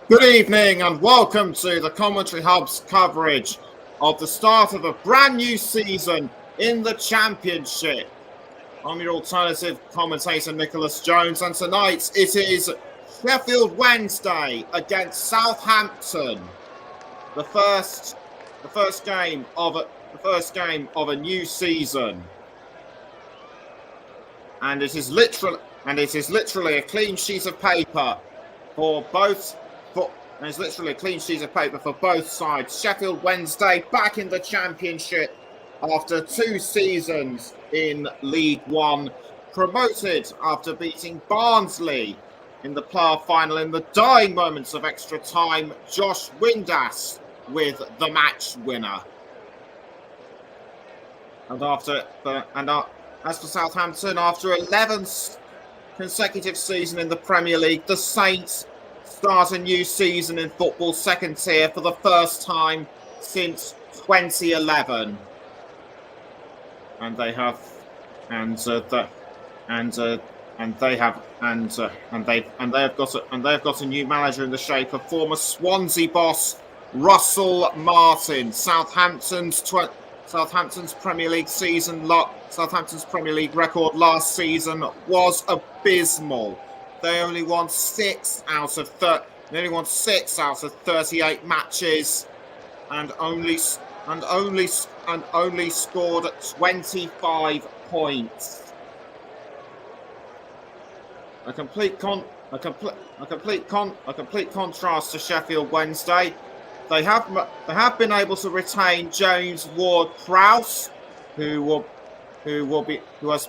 Good evening and welcome to the Commentary Hub's coverage of the start of a brand new season in the Championship. I'm your alternative commentator, Nicholas Jones, and tonight it is Sheffield Wednesday against Southampton. The first game of a new season, and it is literally a clean sheet of paper for both. It's literally a clean sheet of paper for both sides. Sheffield Wednesday back in the Championship after 2 seasons in League One, promoted after beating Barnsley in the playoff final in the dying moments of extra time. Josh Windass with the match winner. As for Southampton, after 11th consecutive season in the Premier League, the Saints start a new season in football second tier for the first time since 2011, and they have got a new manager in the shape of former Swansea boss Russell Martin. Southampton's Premier League record last season was abysmal. They only won 6 out of 38 matches, and only scored 25 points. A complete contrast to Sheffield Wednesday. They have been able to retain James Ward-Prowse, who has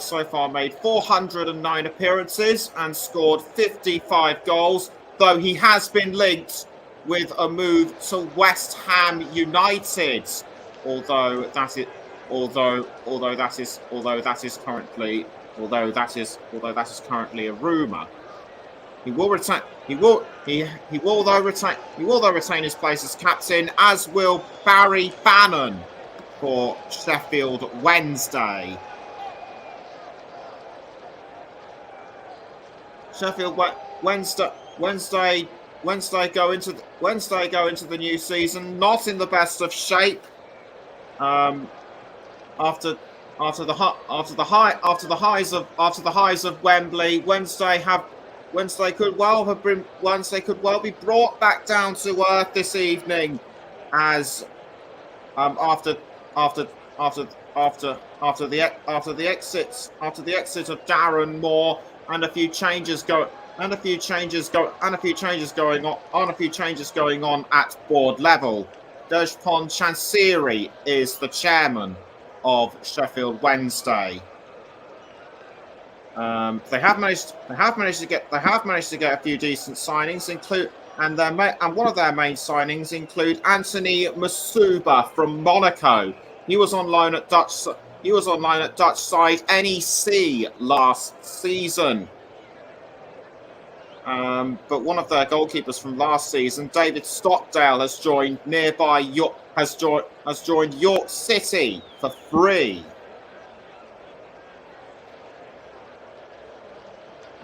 so far made 409 appearances and scored 55 goals, though he has been linked with a move to West Ham United, although that is currently a rumour. He will retain his place as captain, as will Barry Bannon for Sheffield Wednesday. Sheffield Wednesday go into the new season not in the best of shape. After the highs of Wembley, Wednesday could well be brought back down to earth this evening, as after the exit of Darren Moore and a few changes going on at board level. Dejphon Chansiri is the chairman of Sheffield Wednesday. They have managed to get a few decent signings, and one of their main signings include Anthony Masuba from Monaco. He was on loan at Dutch side NEC last season. But one of their goalkeepers from last season, David Stockdale, has joined York City for free.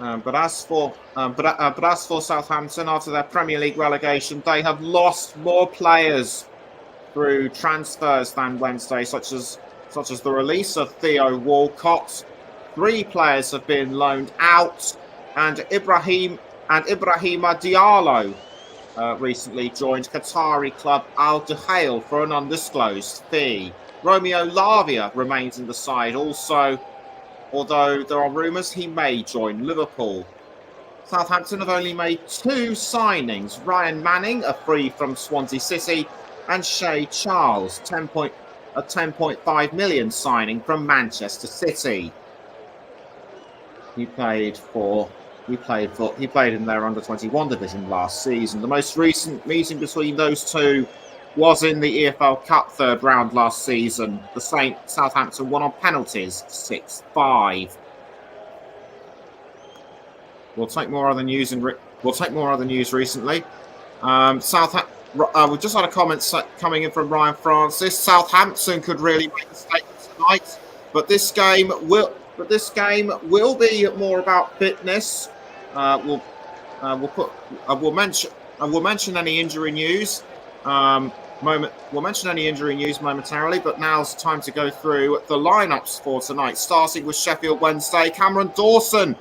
But as for Southampton, after their Premier League relegation, they have lost more players through transfers than Wednesday, such as the release of Theo Walcott. 3 players have been loaned out, and Ibrahima Diallo recently joined Qatari club Al Duhail for an undisclosed fee. Romeo Lavia remains in the side also, although there are rumours he may join Liverpool. Southampton have only made 2 signings: Ryan Manning, a free from Swansea City, and Shay Charles, a 10.5 million signing from Manchester City. He played in their under-21 division last season. The most recent meeting between those two was in the EFL Cup third round last season. The Southampton won on penalties 6-5. We'll take more other news recently. We've just had a comment coming in from Ryan Francis. Southampton could really make a statement tonight, but this game will be more about fitness. We'll mention any injury news. We'll mention any injury news momentarily, but now's time to go through the lineups for tonight. Starting with Sheffield Wednesday, Cameron Dawson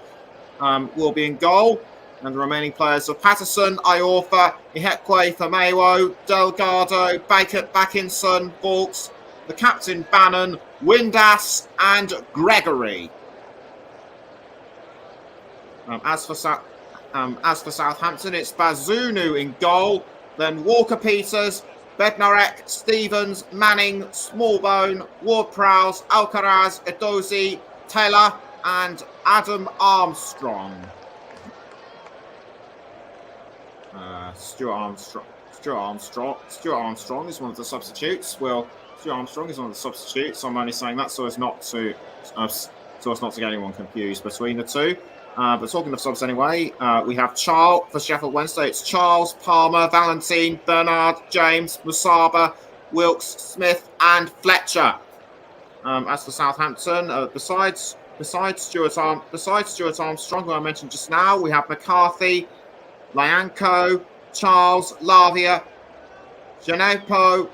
will be in goal, and the remaining players are Patterson, Iorfa, Ihekwe, Famewo, Delgado, Backinson, Vauxhall, the captain Bannon, Windass, and Gregory. As for Southampton, it's Bazunu in goal, then Walker-Peters, Bednarek, Stevens, Manning, Smallbone, Ward-Prowse, Alcaraz, Edozie, Taylor, and Adam Armstrong. Stuart Armstrong is one of the substitutes. Stuart Armstrong is one of the substitutes. I'm only saying that so as not to get anyone confused between the two. But talking of subs anyway, we have Charles for Sheffield Wednesday. It's Charles, Palmer, Valentine, Bernard, James, Musaba, Wilkes, Smith, and Fletcher. As for Southampton, besides Stuart Armstrong, who I mentioned just now, we have McCarthy, Lyanko, Charles, Lavia, Janepo,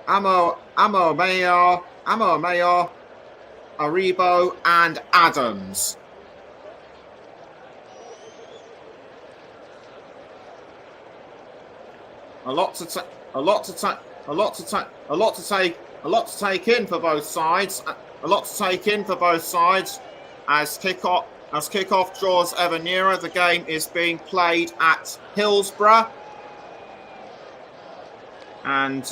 Amo Mayor, Aribo, and Adams. A lot to take in for both sides. As kickoff draws ever nearer. The game is being played at Hillsborough, and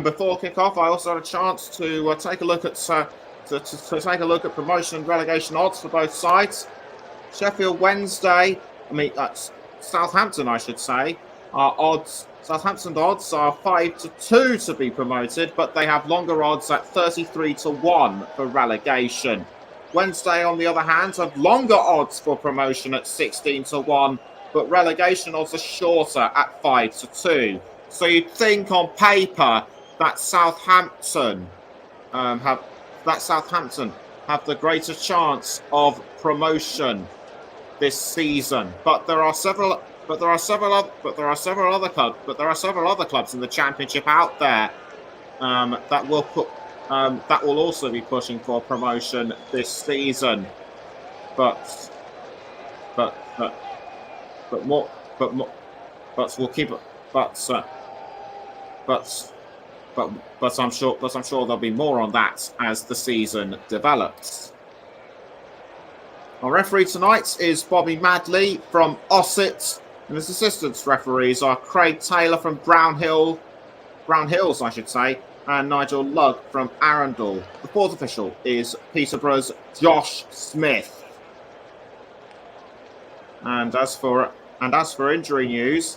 before kickoff, I also had a chance to take a look at promotion and relegation odds for both sides. Sheffield Wednesday, Southampton, I should say, Southampton odds are 5-2 to be promoted, but they have longer odds at 33-1 for relegation. Wednesday, on the other hand, have longer odds for promotion at 16-1, but relegation odds are shorter at 5-2. So you'd think on paper that Southampton have the greater chance of promotion this season, but there are several other clubs in the Championship out there that will also be pushing for promotion this season. But I'm sure there'll be more on that as the season develops. Our referee tonight is Bobby Madley from Ossett, and his assistants referees are Craig Taylor from Brown Hills, I should say, and Nigel Lugg from Arundel. The fourth official is Peterborough's Josh Smith. And as for injury news,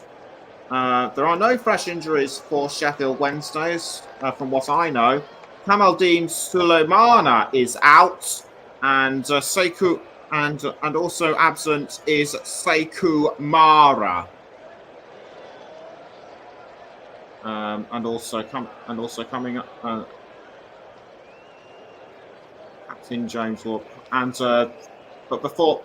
there are no fresh injuries for Sheffield Wednesdays, from what I know. Kamaldeen Suleimana is out, and Sekou. And also absent is Sekou Mara. And also coming up, Captain James Ward. And but before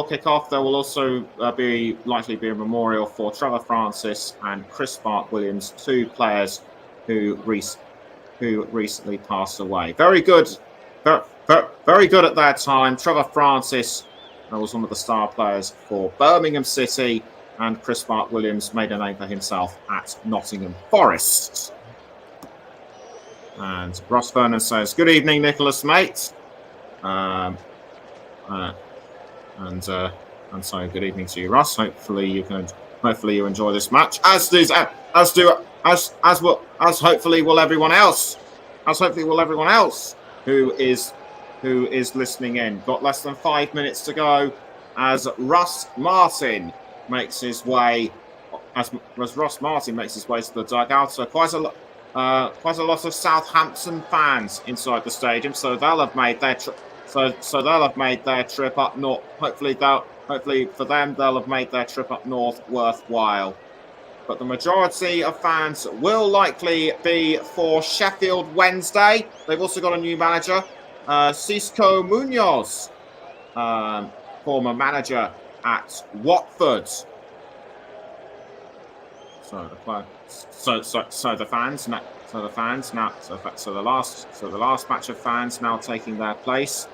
kick-off, there will also likely be a memorial for Trevor Francis and Chris Bart-Williams, two players who recently passed away. Very good. Very good at that time. Trevor Francis was one of the star players for Birmingham City, and Chris Bart-Williams made a name for himself at Nottingham Forest. And Ross Vernon says, "Good evening, Nicholas, mate." And so good evening to you, Ross. Hopefully you enjoy this match, as hopefully will everyone else. Who is listening in. Got less than 5 minutes to go as Ross Martin makes his way to the dugout. So quite a lot of Southampton fans inside the stadium. So they'll have made their trip up north. Hopefully for them, they'll have made their trip up north worthwhile. But the majority of fans will likely be for Sheffield Wednesday. They've also got a new manager. Cisco Munoz, former manager at Watford. So the last batch of fans now taking their place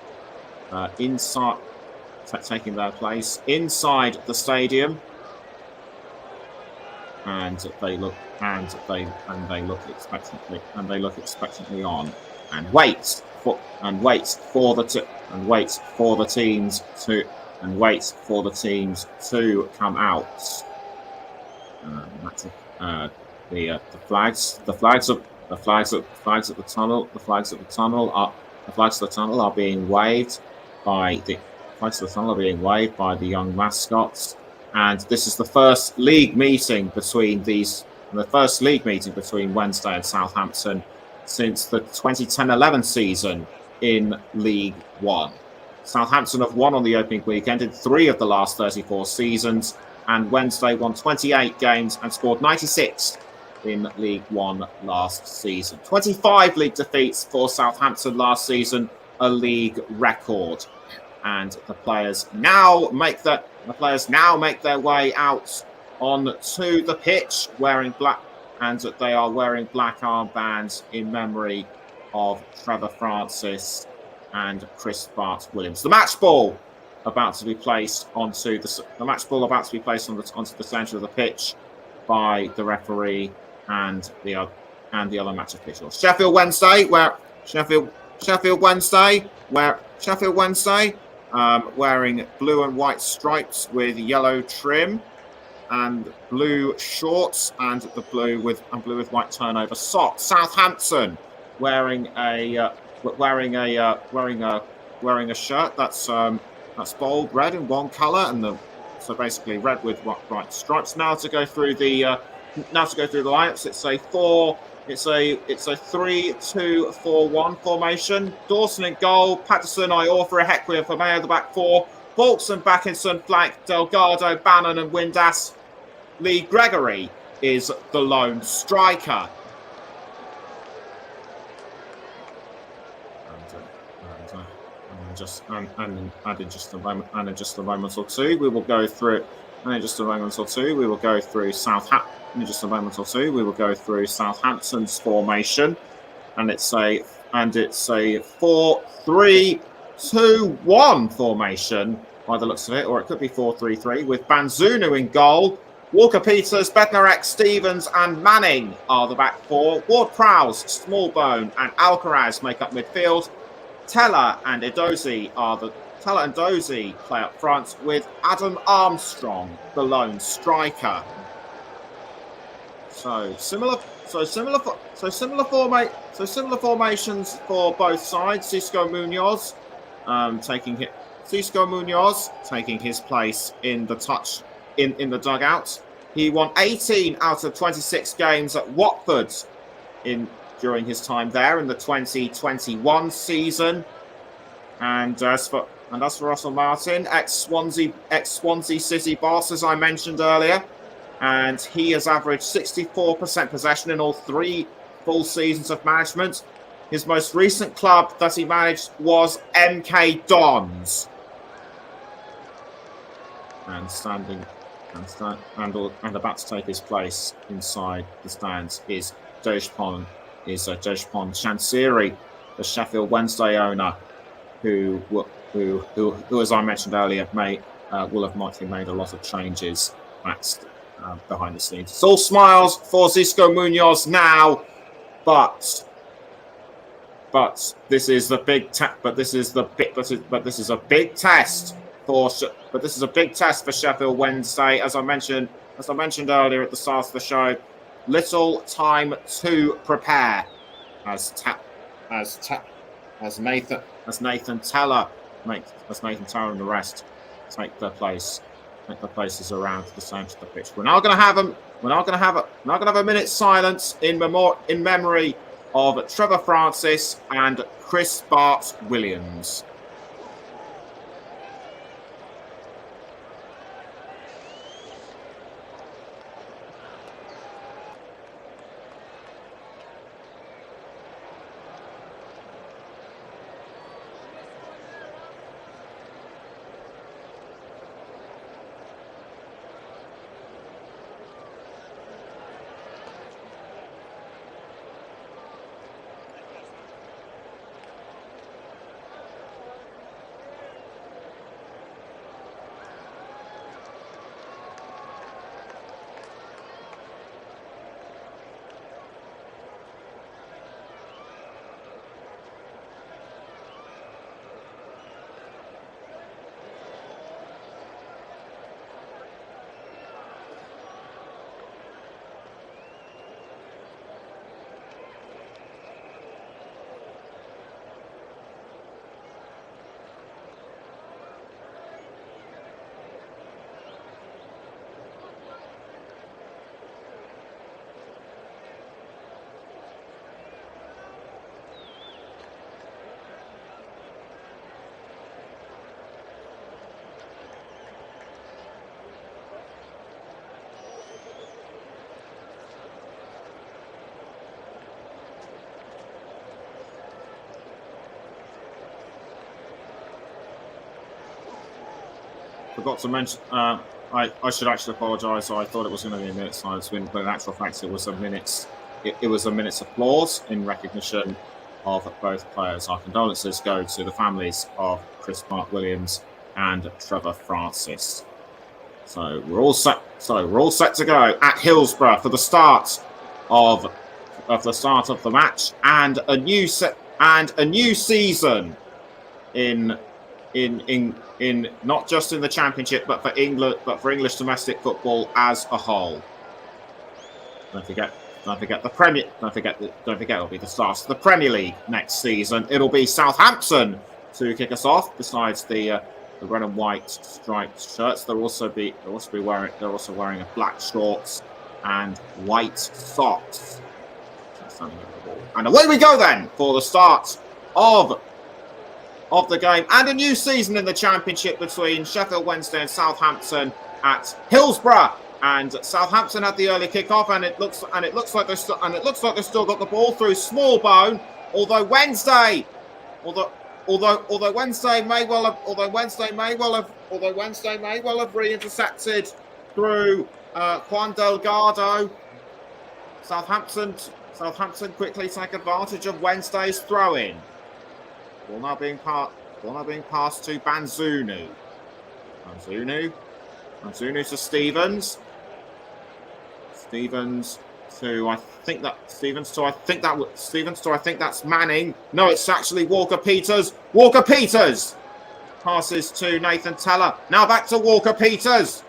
inside the stadium, and they look expectantly on and wait for the teams to come out. The flags at the tunnel are being waved by the young mascots, and this is the first league meeting between Wednesday and Southampton since the 2010-11 season in League One. Southampton have won on the opening weekend in 3 of the last 34 seasons, and Wednesday won 28 games and scored 96 in League One last season. 25 league defeats for Southampton last season, a league record. And the players now make their way out onto the pitch wearing black, and they are wearing black armbands in memory of Trevor Francis and Chris Bart-Williams. The match ball about to be placed onto the centre of the pitch by the referee and the other match officials. Sheffield Wednesday, wearing blue and white stripes with yellow trim, and blue shorts, and blue with white turnover socks. Southampton wearing a shirt that's bold red in one colour, and so basically red with white stripes. Now to go through the lineups, it's a 3-2-4-1 formation. Dawson in goal, Patterson, Iorfa, Hequia, Fameo the back 4, Vauxhall and Backinson flank, Delgado, Bannon and Windass. Lee Gregory is the lone striker. In just a moment or two, we will go through. Southampton's formation, and it's a 4-3-2-1 formation by the looks of it, or it could be 4-3-3 with Banzunu in goal. Walker Peters, Bednarek, Stevens and Manning are the back 4. Ward-Prowse, Smallbone and Alcaraz make up midfield. Teller and Edozie play up front, with Adam Armstrong the lone striker. So similar formations for both sides. Cisco Munoz taking his place in the dugout. He won 18 out of 26 games at Watford during his time there in the 2021 season. And as for Russell Martin, ex-Swansea City boss, as I mentioned earlier, and he has averaged 64% possession in all 3 full seasons of management. His most recent club that he managed was MK Dons. And about to take his place inside the stands is Dojpon Chansiri, the Sheffield Wednesday owner, who as I mentioned earlier, will have likely made a lot of changes behind the scenes. It's all smiles for Cisco Munoz now, but this is a big test for Sheffield Wednesday. As I mentioned earlier at the start of the show, little time to prepare as Nathan Teller and the rest take their places around the centre of the pitch. We're now going to have a minute's silence in memory of Trevor Francis and Chris Bart-Williams. forgot to mention. I should actually apologise. I thought it was going to be a minute's silence, but in actual fact, it was a minute's. It was a minute's applause in recognition of both players. Our condolences go to the families of Chris Mark Williams and Trevor Francis. So we're all set. We're all set to go at Hillsborough for the start of the match and a new season in not just in the Championship, but for England, but for English domestic football as a whole. Don't forget the Premier. Don't forget it'll be the start of the Premier League next season. It'll be Southampton to kick us off. Besides the red and white striped shirts, they'll also be wearing a black shorts and white socks. And away we go then for the start of the game and a new season in the Championship between Sheffield Wednesday and Southampton at Hillsborough. And Southampton had the early kick-off, and it looks like they've still got the ball through Smallbone. Although Wednesday may well have re-intercepted through Juan Delgado. Southampton quickly take advantage of Wednesday's throw-in. Ball now being passed to Banzunu. Banzunu to Stevens. Stevens to I think that's Manning. No, it's actually Walker Peters. Walker Peters passes to Nathan Teller. Now back to Walker Peters.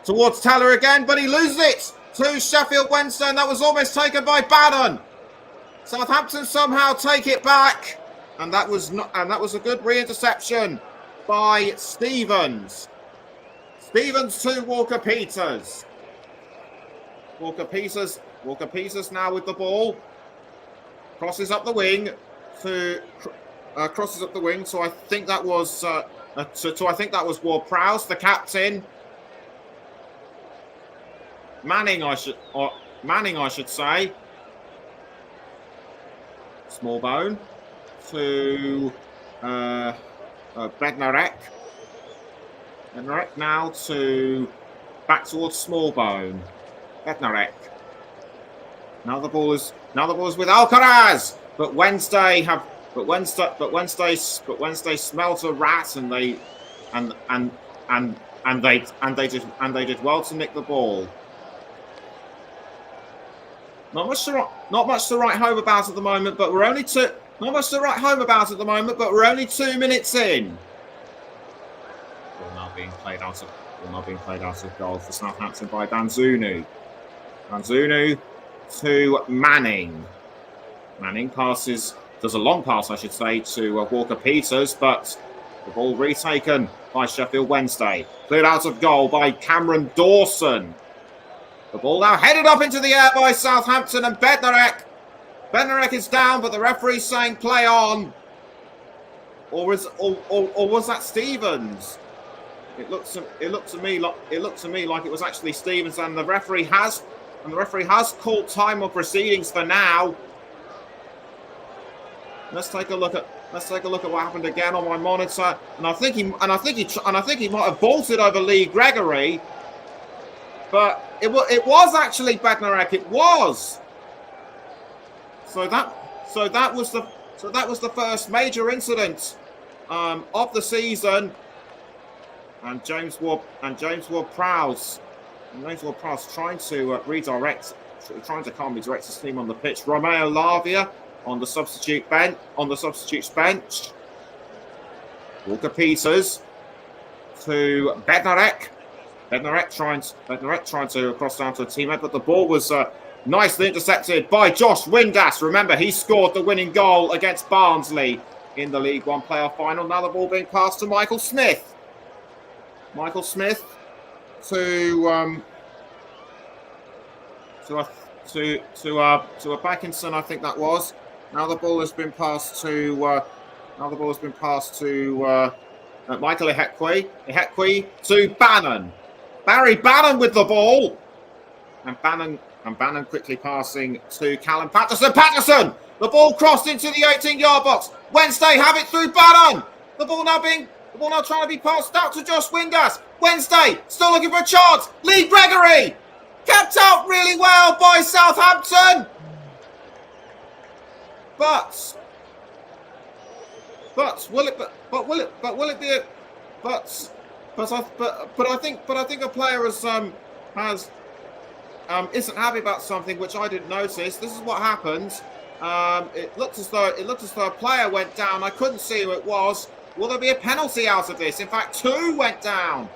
Towards Teller again, but he loses it to Sheffield Wednesday, and that was almost taken by Bannon. Southampton somehow take it back, and that was a good re-interception by Stevens. Stevens to Walker Peters. Walker Peters now with the ball. Crosses up the wing. So I think that was Ward-Prowse, the captain. Manning, I should say. Smallbone to Bednarek. Bednarek now to back towards Smallbone. Bednarek. Now the ball is with Alcaraz, but Wednesday smelt a rat, and they did well to nick the ball. Not much to write home about at the moment, but we're only 2 minutes in. Ball now being played out of goal for Southampton by Banzunu. Banzunu to Manning. Manning does a long pass, I should say, to Walker Peters, but the ball retaken by Sheffield Wednesday. Cleared out of goal by Cameron Dawson. The ball now headed up into the air by Southampton, and Bednarek. Bednarek is down, but the referee's saying play on. Or was that Stevens? It looked to me like it was actually Stevens, and the referee has called time of proceedings for now. Let's take a look at what happened again on my monitor, and I think he might have vaulted over Lee Gregory, but it was actually Bednarek. It was. So that was the first major incident of the season. And James Ward-Prowse trying to calmly direct his team on the pitch. Romeo Lavia on the substitutes bench. Walker Peters to Bednarek. Bednarek trying to cross down to a teammate, but the ball was nicely intercepted by Josh Windass. Remember, he scored the winning goal against Barnsley in the League One playoff final. Now the ball being passed to Michael Smith. Michael Smith to a Backinson, I think that was. Now the ball has been passed to Michael Ihekwe. Ihekwe to Bannon. Barry Bannon with the ball, and Bannon quickly passing to Callum Patterson. The ball crossed into the 18-yard box. Wednesday have it through Bannon. The ball now being The ball now trying to be passed out to Josh Windass. Wednesday still looking for a chance. Lee Gregory kept out really well by Southampton. But will it be a but I think a player isn't happy about something which I didn't notice. This is what happened. It looked as though a player went down. I couldn't see who it was. Will there be a penalty out of this? In fact, 2 went down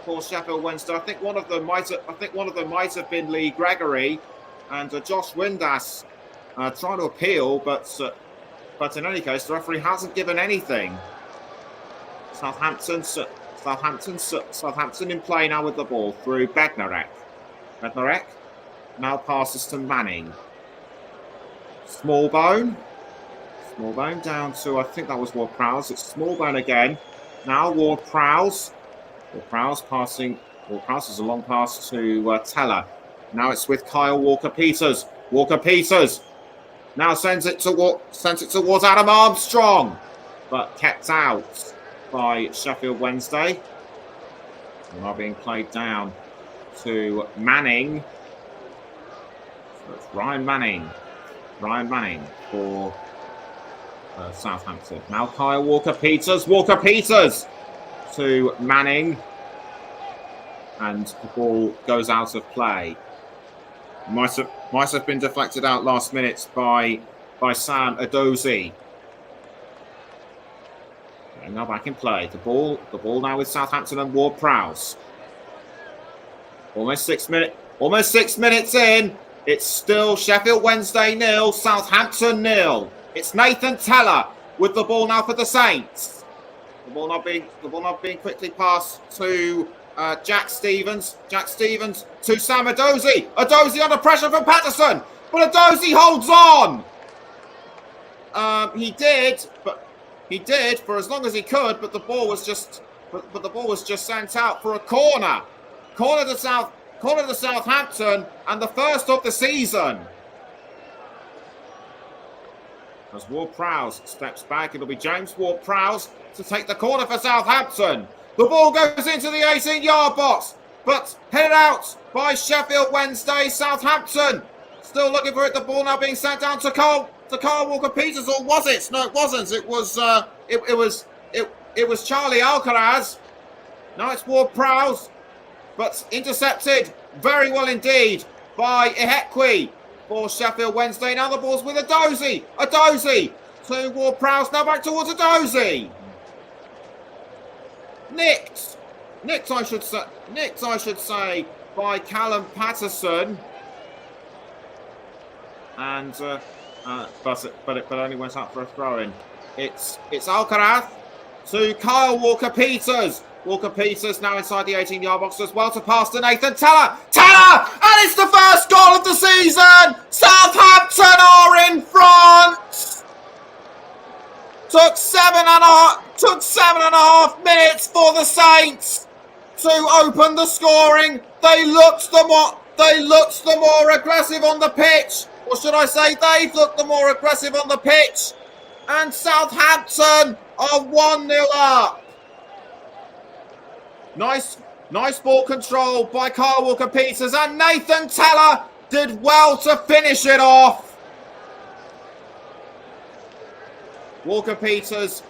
for Sheffield Wednesday. I think one of them might have been Lee Gregory, and Josh Windass trying to appeal, but in any case, the referee hasn't given anything. Southampton in play now with the ball through Bednarek. Bednarek now passes to Manning. Smallbone down to, I think that was Ward-Prowse. It's Smallbone again. Now Ward-Prowse. Ward-Prowse passing. Ward-Prowse is a long pass to Teller. Now it's with Kyle Walker-Peters. Walker-Peters now sends it towards Adam Armstrong, but kept out by Sheffield Wednesday. Now being played down to Manning. So it's Ryan Manning for Southampton. Now Kyle Walker-Peters. Walker-Peters to Manning. And the ball goes out of play. Might have been deflected out last minute by Sam Edozie. And now back in play. The ball now with Southampton and Ward-Prowse. Almost 6 minutes in. It's still Sheffield Wednesday 0, Southampton 0. It's Nathan Teller with the ball now for the Saints. The ball not being quickly passed to Jack Stevens. Jack Stevens to Sam Edozie. Edozie under pressure from Patterson, but Edozie holds on. He did for as long as he could, but the ball was just sent out for a corner. Corner to Southampton, and the first of the season. As Ward-Prowse steps back, it'll be James Ward-Prowse to take the corner for Southampton. The ball goes into the 18-yard box, but headed out by Sheffield Wednesday. Southampton still looking for it. The ball now being sent down to Carl Walker-Peters, or was it? No, it wasn't. It was Charlie Alcaraz. Now it's Ward-Prowse, but intercepted very well indeed by Ihekwe for Sheffield Wednesday. Now the ball's with Edozie. Edozie to Ward-Prowse. Now back towards Edozie. Nicked, I should say, by Callum Patterson. And but it only went up for a throw-in. It's Alcaraz to Kyle Walker-Peters. Walker-Peters now inside the 18-yard box as well to pass to Nathan Teller. Teller! And it's the first goal of the season! Southampton are in front! Took seven and a half minutes for the Saints to open the scoring. They looked the more aggressive on the pitch. Or should I say they've looked the more aggressive on the pitch. And Southampton are 1-0 up. Nice ball control by Kyle Walker-Peters, and Nathan Teller did well to finish it off. Walker-Peters'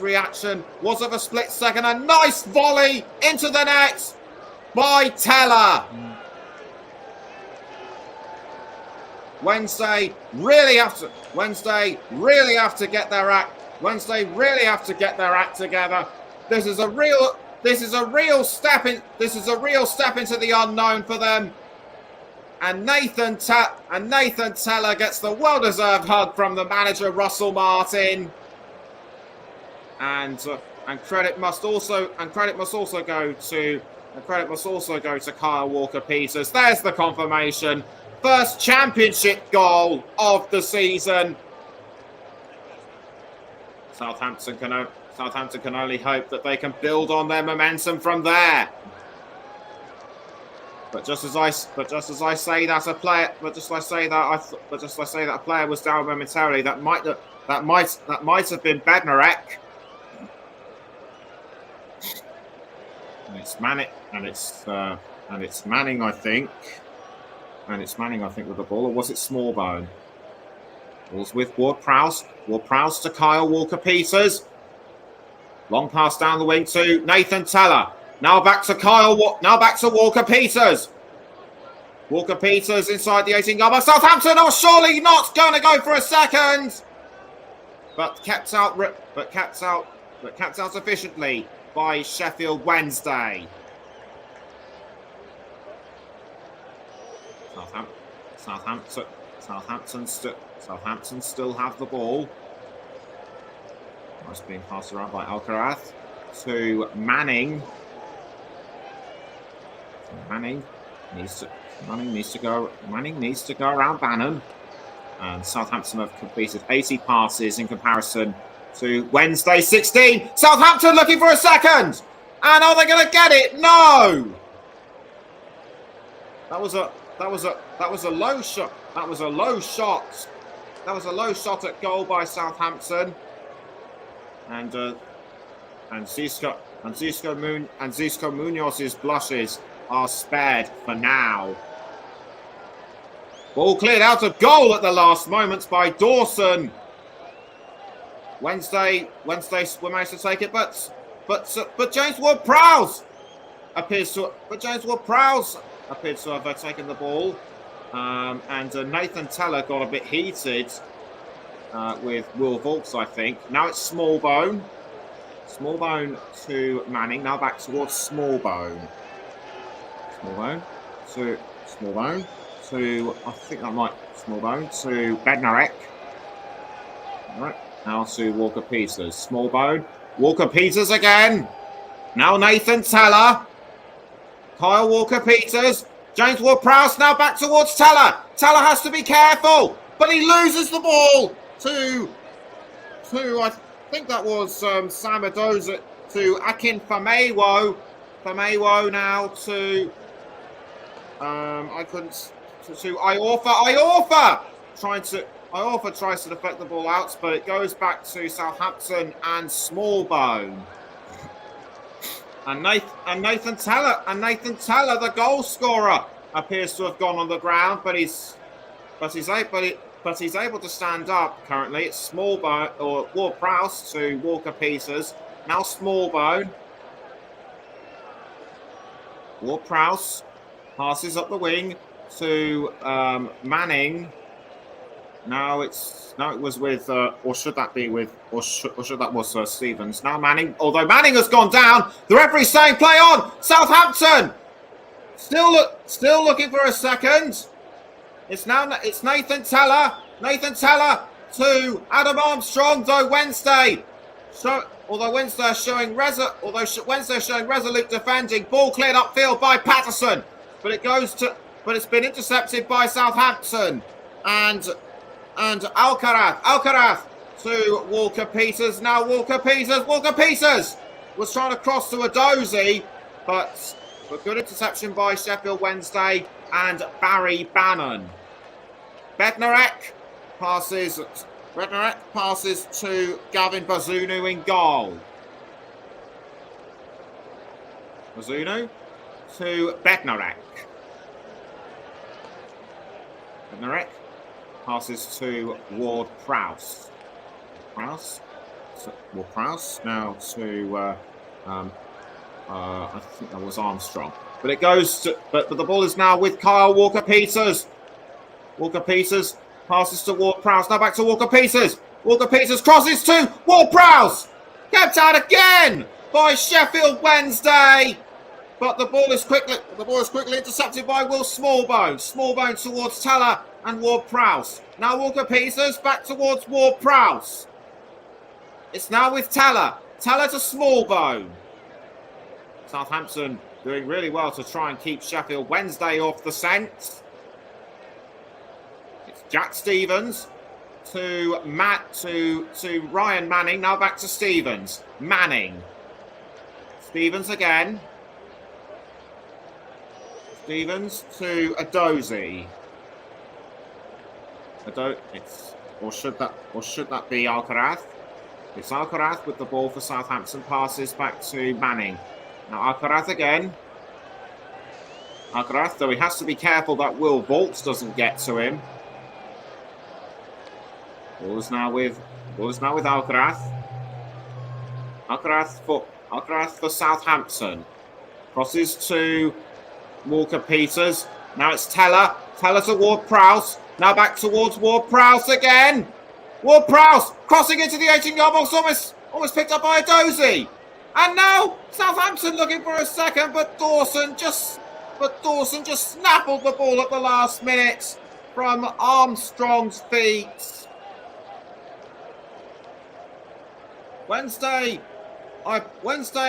reaction was of a split second. A nice volley into the net by Teller. Wednesday really have to get their act together. This is a real step into the unknown for them. And Nathan Teller gets the well-deserved hug from the manager, Russell Martin. And credit must also go to Kyle Walker-Peters. There's the confirmation. First championship goal of the season. Southampton can only hope that they can build on their momentum from there. But just as I say that a player was down momentarily, that might have been Bednarek. And it's Manning, and it's Manning, I think. And it's Manning, I think, with the ball, or was it Smallbone? Ball's with Ward-Prowse. Ward-Prowse to Kyle Walker-Peters. Long pass down the wing to Nathan Teller. Now back to now back to Walker-Peters. Walker-Peters inside the 18-yard box. Southampton are surely not going to go for a second, but kept out efficiently by Sheffield Wednesday. Southampton still have the ball. It's being passed around by Alcaraz to Manning. Manning needs to go around Bannon. And Southampton have completed 80 passes in comparison to Wednesday 16. Southampton looking for a second. And are they going to get it? No. That was a low shot. That was a low shot at goal by Southampton. And Xisco Munoz's blushes are spared for now. Ball cleared out of goal at the last moments by Dawson. Wednesday were managed to take it, but James Ward-Prowse appears to have taken the ball, and Nathan Teller got a bit heated with Will Vaulks, I think. Now it's Smallbone to Manning. Now back towards Smallbone to I think that might Smallbone to Bednarek. All right, now to Walker-Peters. Smallbone, Walker-Peters again. Now Nathan Teller, Kyle Walker-Peters, James Ward-Prowse now back towards Teller. Teller has to be careful, but he loses the ball to I think that was Sam Adoza to Akin Famewo. Famewo now to Iorfa tries to deflect the ball out, but it goes back to Southampton and Smallbone. And Nathan Teller, the goal scorer, appears to have gone on the ground, but he's able to stand up currently. It's Smallbone or Ward-Prowse to Walker-Peters. Now Smallbone. Ward-Prowse passes up the wing to Manning. Now it was with, or should that was Stevens? Now Manning, although Manning has gone down, the referee's saying play on. Southampton still looking for a second. It's Nathan Teller. Nathan Teller to Adam Armstrong. Although Wednesday showing resolute defending, ball cleared upfield by Patterson, but it's been intercepted by Southampton and Alcaraz to Walker-Peters. Now Walker-Peters was trying to cross to Adozi, but good interception by Sheffield Wednesday and Barry Bannon. Bednarek passes to Gavin Bazunu in goal. Bazunu to Bednarek. Bednarek passes to Ward-Prowse. Ward-Prowse now to I think that was Armstrong. But it goes to but the ball is now with Kyle Walker-Peters. Walker-Peters passes to Ward-Prowse. Now back to Walker-Peters. Walker-Peters crosses to Ward-Prowse. Kept out again by Sheffield Wednesday. But the ball is quickly intercepted by Will Smallbone. Smallbone towards Teller and Ward-Prowse. Now Walker-Peters back towards Ward-Prowse. It's now with Teller. Teller to Smallbone. Southampton doing really well to try and keep Sheffield Wednesday off the scent. It's Jack Stevens to Ryan Manning. Now back to Stevens. Manning. Stevens again. Stevens to Adozi. Or should that be Alcaraz? It's Alcaraz with the ball for Southampton. Passes back to Manning. Now Alcaraz again. Alcaraz, though he has to be careful that Will Vaults doesn't get to him. Ball is now with Alcaraz. Alcaraz for Southampton. Crosses to Walker Peters. Now it's Teller. Teller to Ward-Prowse. Now back towards Ward-Prowse again. Ward-Prowse crossing into the 18-yard box, almost picked up by Edozie. And now Southampton looking for a second, but Dawson just snaffled the ball at the last minute from Armstrong's feet. Wednesday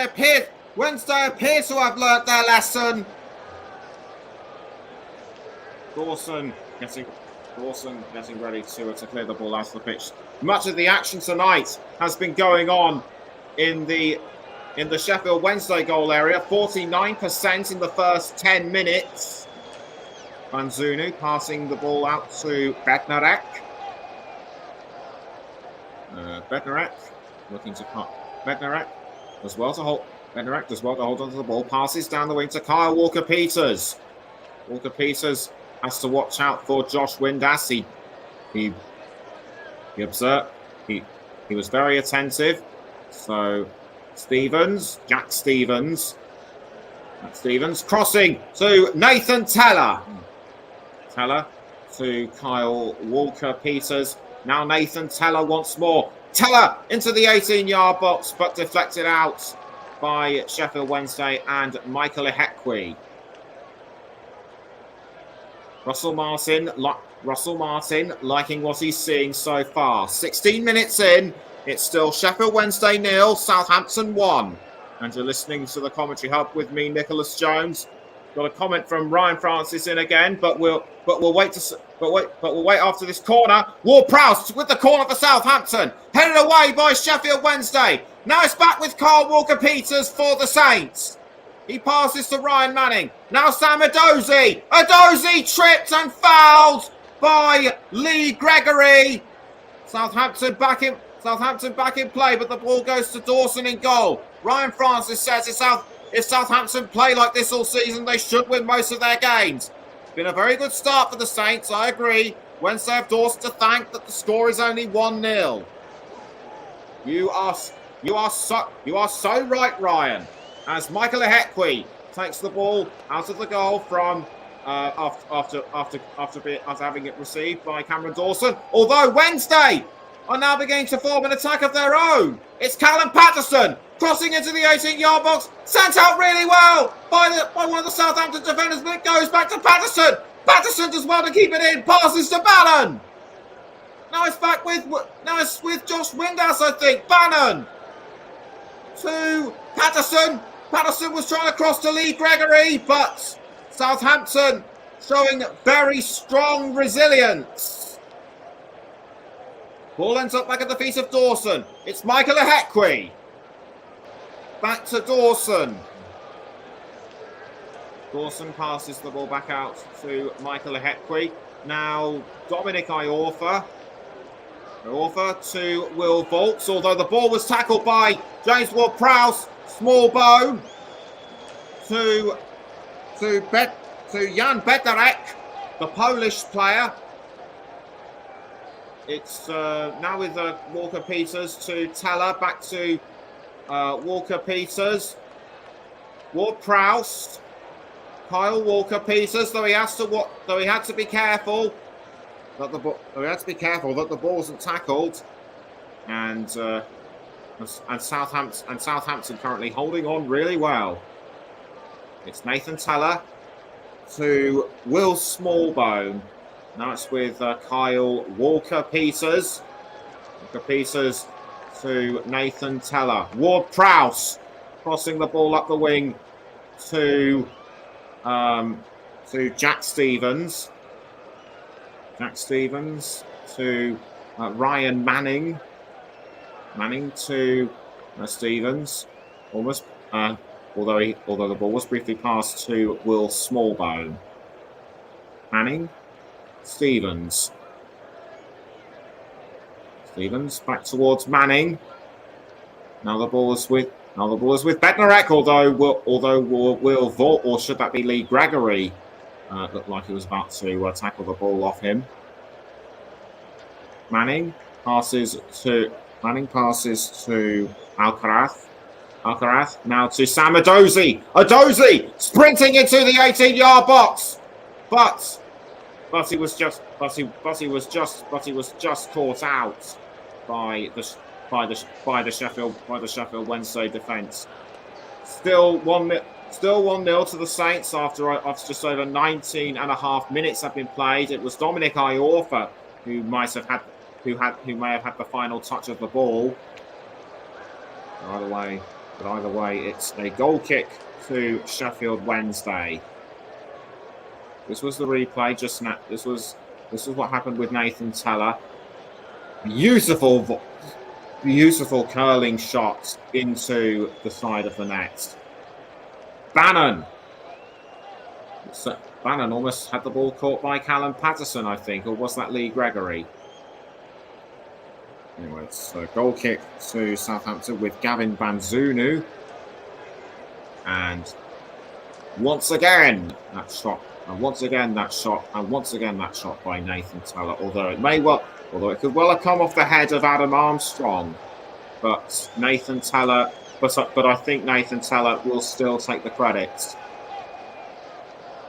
appear to have learnt their lesson. Dawson getting ready to clear the ball out of the pitch. Much of the action tonight has been going on in the Sheffield Wednesday goal area. 49% in the first 10 minutes. Banzunu passing the ball out to Bednarek. Bednarek looking to cut. Bednarek does well to hold onto the ball. Passes down the wing to Kyle Walker-Peters. Walker-Peters has to watch out for Josh Windass. He observed. He was very attentive. So Jack Stevens crossing to Nathan Teller. Teller to Kyle Walker-Peters. Now Nathan Teller once more. Teller into the 18-yard box, but deflected out by Sheffield Wednesday and Michael Ihekwe. Russell Martin liking what he's seeing so far. 16 minutes in, it's still Sheffield Wednesday 0, Southampton 1. And you're listening to the Commentary Hub with me, Nicholas Jones. Got a comment from Ryan Francis in again, but we'll wait after this corner. Ward-Prowse with the corner for Southampton, headed away by Sheffield Wednesday. Now it's back with Kyle Walker-Peters for the Saints. He passes to Ryan Manning. Now Sam Edozie. Edozie tripped and fouled by Lee Gregory. Southampton back in play, but the ball goes to Dawson in goal. Ryan Francis says if Southampton play like this all season, they should win most of their games. Been a very good start for the Saints, I agree. Wednesday have Dawson to thank that the score is only 1-0. You are so right, Ryan. As Michael Ihekwe takes the ball out of the goal from after having it received by Cameron Dawson. Although Wednesday are now beginning to form an attack of their own. It's Callum Patterson crossing into the 18-yard box, sent out really well by one of the Southampton defenders, but it goes back to Patterson. Patterson does well to keep it in, passes to Bannon. Now it's with Josh Windass, I think. Bannon to Patterson. Patterson was trying to cross to Lee Gregory, but Southampton showing very strong resilience. Ball ends up back at the feet of Dawson. It's Michael Ihekwe. Back to Dawson. Dawson passes the ball back out to Michael Ihekwe. Now Dominic Iorfa. Iorfa to Will Vaults, although the ball was tackled by James Ward-Prowse. Small bone to Jan Bednarek, the Polish player. It's now with Walker-Peters to Teller, back to Walker-Peters. Ward-Prowse, Kyle Walker-Peters, though he had to be careful that the ball wasn't tackled, and Southampton currently holding on really well. It's Nathan Teller to Will Smallbone. Now it's with Kyle Walker-Peters. Walker-Peters to Nathan Teller. Ward-Prowse crossing the ball up the wing to Jack Stevens. Jack Stevens to Ryan Manning. Manning to Stevens. Almost, although the ball was briefly passed to Will Smallbone. Manning. Stevens back towards Manning. Now the ball is with Now the ball is with Bednarek, although Will Vault, or should that be Lee Gregory, looked like he was about to tackle the ball off him. Manning passes to Alcaraz. Alcaraz now to Sam Edozie. Edozie sprinting into the 18-yard box, but he was just caught out by the Sheffield Wednesday defence. Still 1-0 to the Saints after just over 19 and a half minutes have been played. It was Dominic Iorfa who may have had the final touch of the ball. Either way, it's a goal kick to Sheffield Wednesday. This was the replay just now. This was what happened with Nathan Teller. Beautiful curling shot into the side of the net. Bannon almost had the ball caught by Callum Patterson, I think, or was that Lee Gregory? Anyway, it's a goal kick to Southampton with Gavin Banzunu. And once again that shot by Nathan Teller, although it could well have come off the head of Adam Armstrong. But Nathan Teller, but I think Nathan Teller will still take the credit.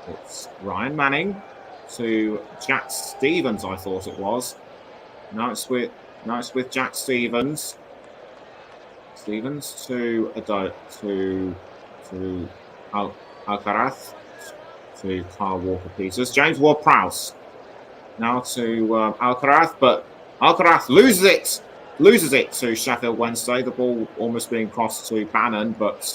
It's Ryan Manning to Jack Stevens, I thought it was. Now it's with Jack Stevens. Stevens to Alcaraz, to Kyle Walker-Peters. James Ward-Prowse now to Alcaraz, but Alcaraz loses it to Sheffield Wednesday. The ball almost being crossed to Bannon, but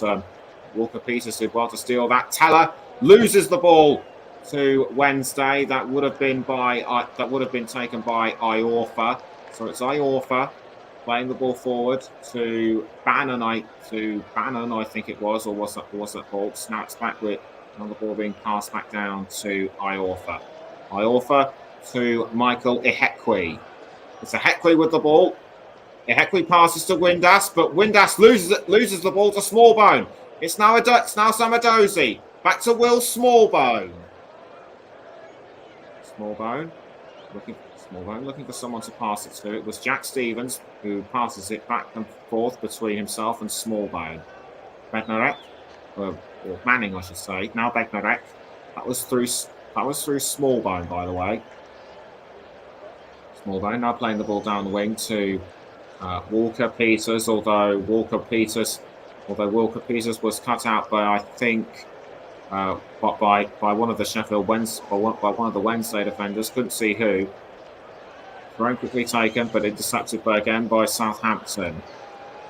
Walker-Peters did well to steal that. Teller loses the ball to Wednesday. That would have been taken by Iorfa. So it's Iorfa playing the ball forward to Bannon. I think it was, or was that ball? Snaps back with the ball being passed back down to Iorfa. Iorfa to Michael Ihekwe. It's Ihekwe with the ball. Ihekwe passes to Windass, but Windass loses the ball to Smallbone. It's now Sam Edozie. Back to Will Smallbone. Smallbone looking for someone to pass it to. It was Jack Stevens who passes it back and forth between himself and Smallbone. Bednarek, or Manning, I should say. Now Bednarek. That was through Smallbone, by the way. Smallbone now playing the ball down the wing to Walker-Peters. Although Walker-Peters was cut out by, I think, by one of the Sheffield Wednesday, by one of the Wednesday defenders. Couldn't see who. Very quickly taken, but intercepted again by Southampton.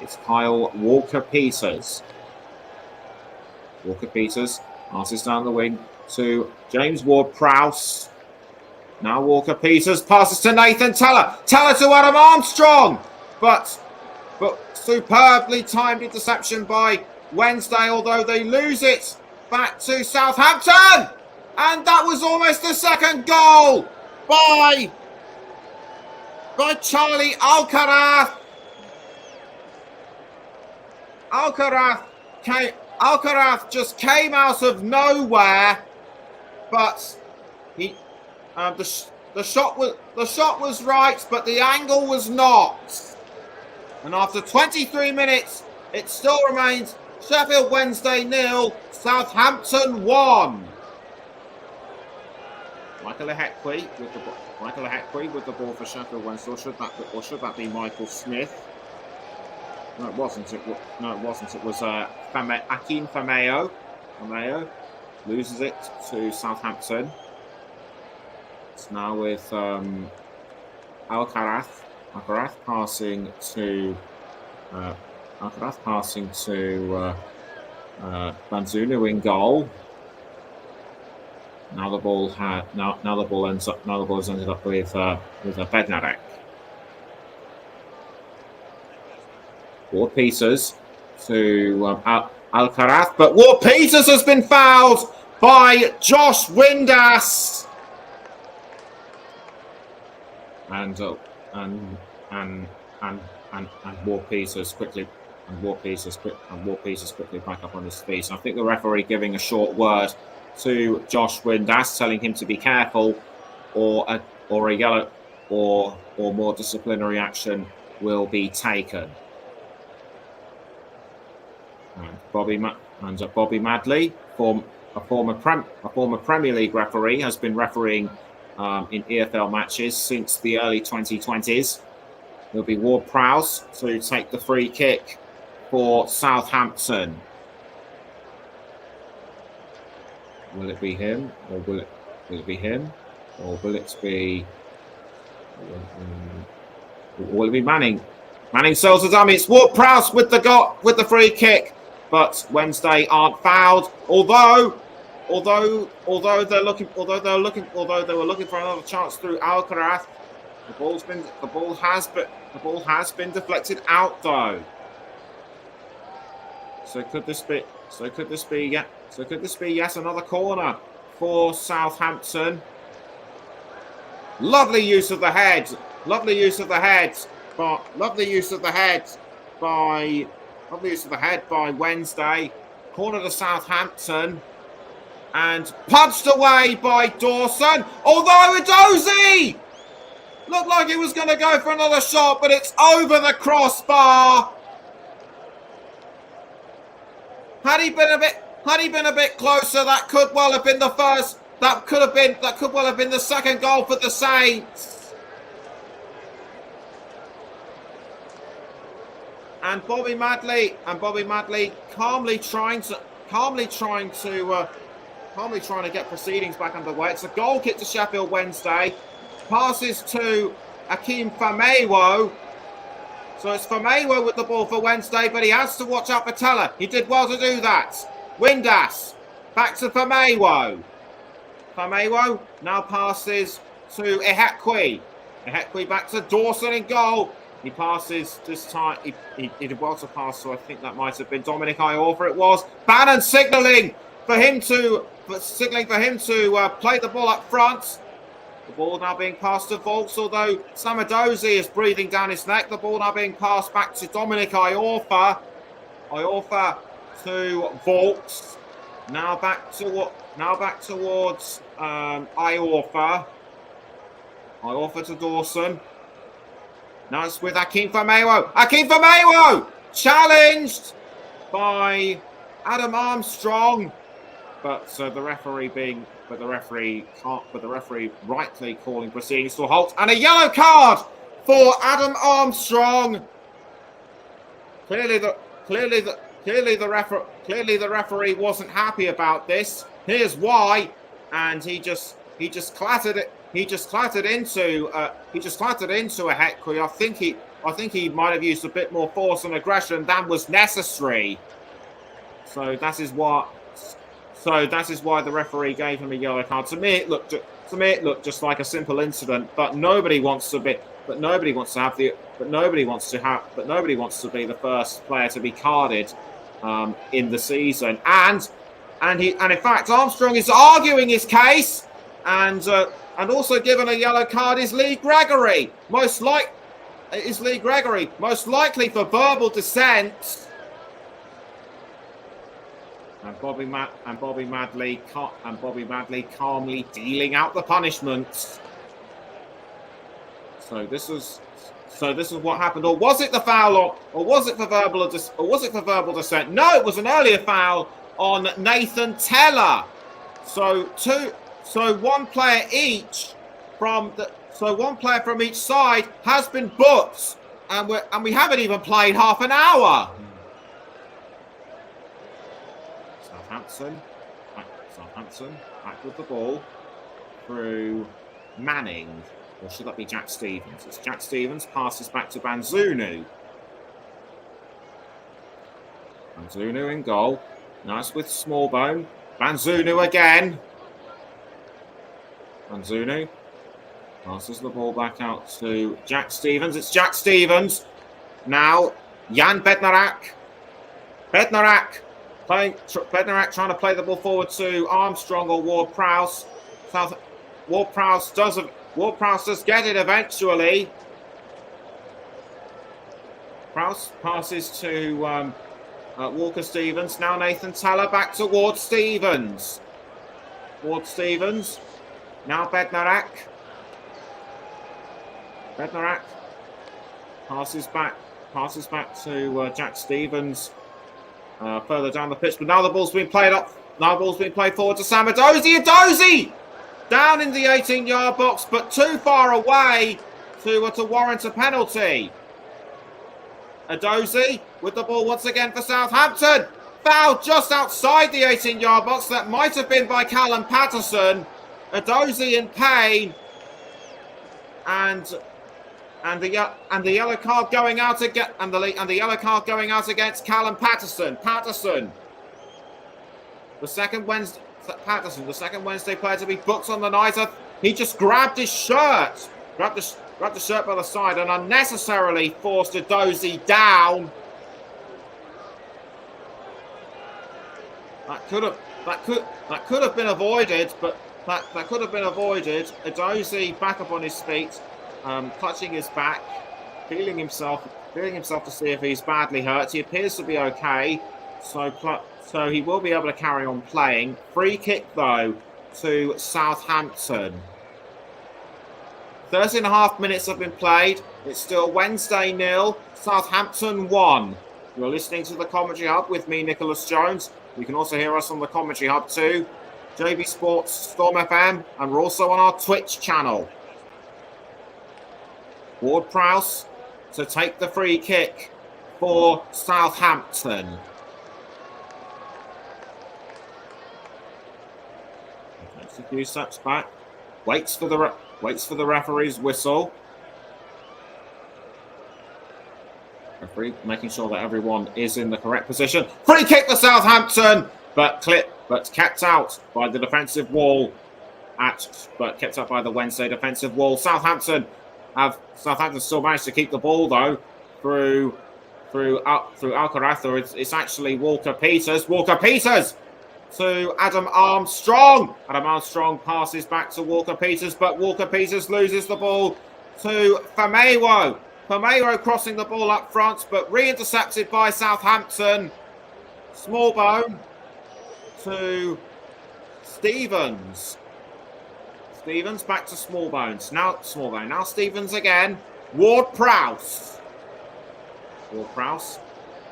It's Kyle Walker-Peters. Walker-Peters passes down the wing to James Ward-Prowse. Now Walker-Peters passes to Nathan Teller. Teller to Adam Armstrong. But superbly timed interception by Wednesday, although they lose it back to Southampton. And that was almost the second goal by Charlie Alcaraz. Alcaraz just came out of nowhere, but the shot was right, but the angle was not. And after 23 minutes, it still remains Sheffield Wednesday 0, Southampton 1. Michael Ihekwe with the ball for Sheffield Wednesday, or should that be Michael Smith? No, it wasn't. It was Akin Fameo. Fameo loses it to Southampton. It's now with Alcaraz. Alcaraz passing to Banzunu in goal. Now the ball has ended up with Bednarek. Ward-Peters to Alcaraz, but Ward-Peters has been fouled by Josh Windass. And Ward-Peters quickly And Warpiece is quickly back up on his feet. So I think the referee giving a short word to Josh Windass, telling him to be careful, or a yellow or more disciplinary action will be taken. And Bobby Madley, a former Premier League referee, has been refereeing in EFL matches since the early 2020s. It'll be Ward Prowse to take the free kick for Southampton. Will it be him, or will it be him, or will it be Manning? Manning sells the dummy. It's Ward Prowse with the free kick, but Wednesday aren't fouled. Although they were looking for another chance through Alcaraz, the ball has been deflected out though. So could this be yet another corner for Southampton? Lovely use of the head by Wednesday. Corner to Southampton and punched away by Dawson. Although Edozie looked like he was going to go for another shot, but it's over the crossbar. Had he been a bit closer, that could well have been the first. That could well have been the second goal for the Saints. And Bobby Madley calmly trying to get proceedings back underway. It's a goal kick to Sheffield Wednesday. Passes to Akeem Famewo. So it's Famewo with the ball for Wednesday, but he has to watch out for Teller. He did well to do that. Windass back to Famewo. Famewo now passes to Ehekwe. Ehekwe back to Dawson in goal. He passes this time. He did well to pass, so I think that might have been Dominic Iorfa. It was Bannon signalling for him to play the ball up front. The ball now being passed to Volks, although Samadozi is breathing down his neck. The ball now being passed back to Dominic Iorfa. Iorfa to Volks. Now back towards Iorfa. Iorfa to Dawson. Now it's with Akeem Famewo. Akeem Famewo challenged by Adam Armstrong, but the referee rightly calling proceedings to a halt, and a yellow card for Adam Armstrong. Clearly the referee wasn't happy about this. Here's why, and he just clattered it. He just clattered into Ehekwe. I think he might have used a bit more force and aggression than was necessary. So that is why the referee gave him a yellow card. To me, it looked just like a simple incident. But nobody wants to be the first player to be carded in the season. And in fact, Armstrong is arguing his case, and also given a yellow card is Lee Gregory, most likely for verbal dissent. And Bobby Madley calmly dealing out the punishments. So this is what happened, or was it the foul, or was it for verbal dissent? No, it was an earlier foul on Nathan Teller. So one player from each side has been booked, and we haven't even played half an hour. Southampton back with the ball through Manning, or should that be Jack Stevens? It's Jack Stevens, passes back to Banzunu. Banzunu in goal. Nice with Smallbone. Banzunu again. Banzunu passes the ball back out to Jack Stevens. It's Jack Stevens. Now Jan Bednarak. Bednarak trying to play the ball forward to Armstrong or Ward Prowse. Ward Prowse does get it eventually. Prowse passes to Walker Stevens. Now Nathan Teller back towards Stevens. Ward Stevens. Now Bednarak. Bednarak passes back to Jack Stevens further down the pitch. But now the ball's being played up. Now the ball's being played forward to Sam Edozie. Edozie down in the 18-yard box, but too far away to warrant a penalty. Edozie with the ball once again for Southampton. Foul just outside the 18-yard box. That might have been by Callum Patterson. Edozie in pain, and the yellow card going out again, and the yellow card going out against Callum Patterson. The second Wednesday player to be booked on the night. He just grabbed his shirt, grabbed the shirt by the side, and unnecessarily forced Edozie down. That could have been avoided, but that could have been avoided. Edozie back up on his feet, clutching his back, feeling himself to see if he's badly hurt. He appears to be okay, so he will be able to carry on playing. Free kick though to Southampton. 30.5 minutes have been played. It's still Wednesday 0, Southampton 1. You're listening to the Commentary Hub with me, Nicholas Jones. You can also hear us on the Commentary Hub too, JB Sports, Storm FM, and we're also on our Twitch channel. Ward-Prowse to take the free kick for Southampton. Takes a few steps back, waits for the referee's whistle. Referee making sure that everyone is in the correct position. Free kick for Southampton, but kept out by the defensive wall. Kept out by the Wednesday defensive wall. Southampton still managed to keep the ball though through Alcaraz. It's actually Walker Peters. Walker Peters to Adam Armstrong. Adam Armstrong passes back to Walker Peters, but Walker Peters loses the ball to Famewo. Famewo crossing the ball up front, but re-intercepted by Southampton. Smallbone to Stevens. Stevens back to Smallbones. Now Smallbone. Now Stevens again. Ward-Prowse. Ward-Prowse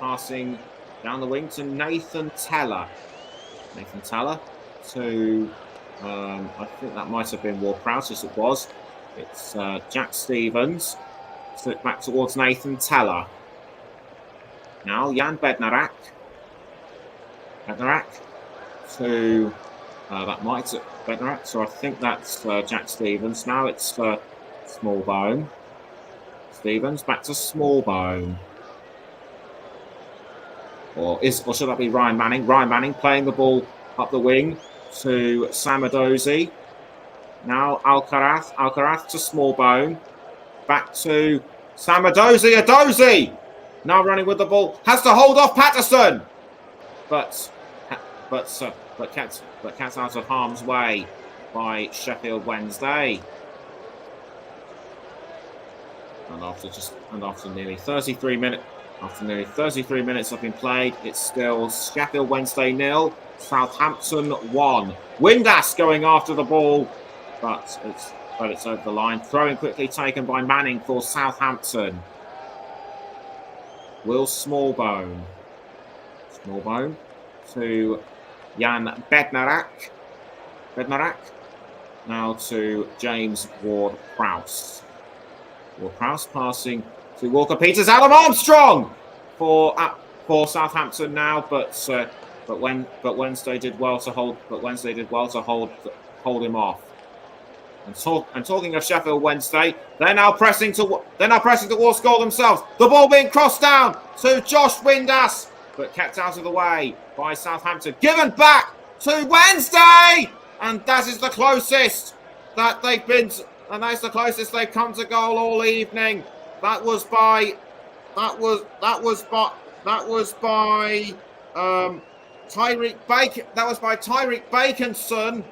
passing down the wing to Nathan Teller. Nathan Teller to, I think that might have been Ward-Prowse, yes it was. It's Jack Stevens. Slip back towards Nathan Teller. Now Jan Bednarak. Bednarak to Bednarak. So I think that's Jack Stevens. Now it's Smallbone. Stevens back to Smallbone. Or should that be Ryan Manning? Ryan Manning playing the ball up the wing to Sam Edozie. Now Alcaraz to Smallbone. Back to Sam Edozie. Edozie now running with the ball. Has to hold off Patterson. But kept out of harm's way by Sheffield Wednesday. And after nearly 33 minutes have been played, it's still Sheffield Wednesday 0, Southampton 1. Windass going after the ball, but it's over the line. Throwing quickly taken by Manning for Southampton. Will Smallbone to Jan Bednarak. Now to James Ward-Prowse. Ward-Prowse passing to Walker Peters. Adam Armstrong for Southampton now, but Wednesday did well to hold. Hold him off. And talking of Sheffield Wednesday, they're now pressing towards goal themselves. The ball being crossed down to Josh Windass, but kept out of the way by Southampton. Given back to Wednesday, and that is the closest that they've been, and that's the closest they've come to goal all evening. That was by Tyreek Bacon. That was by Tyreek Baconson.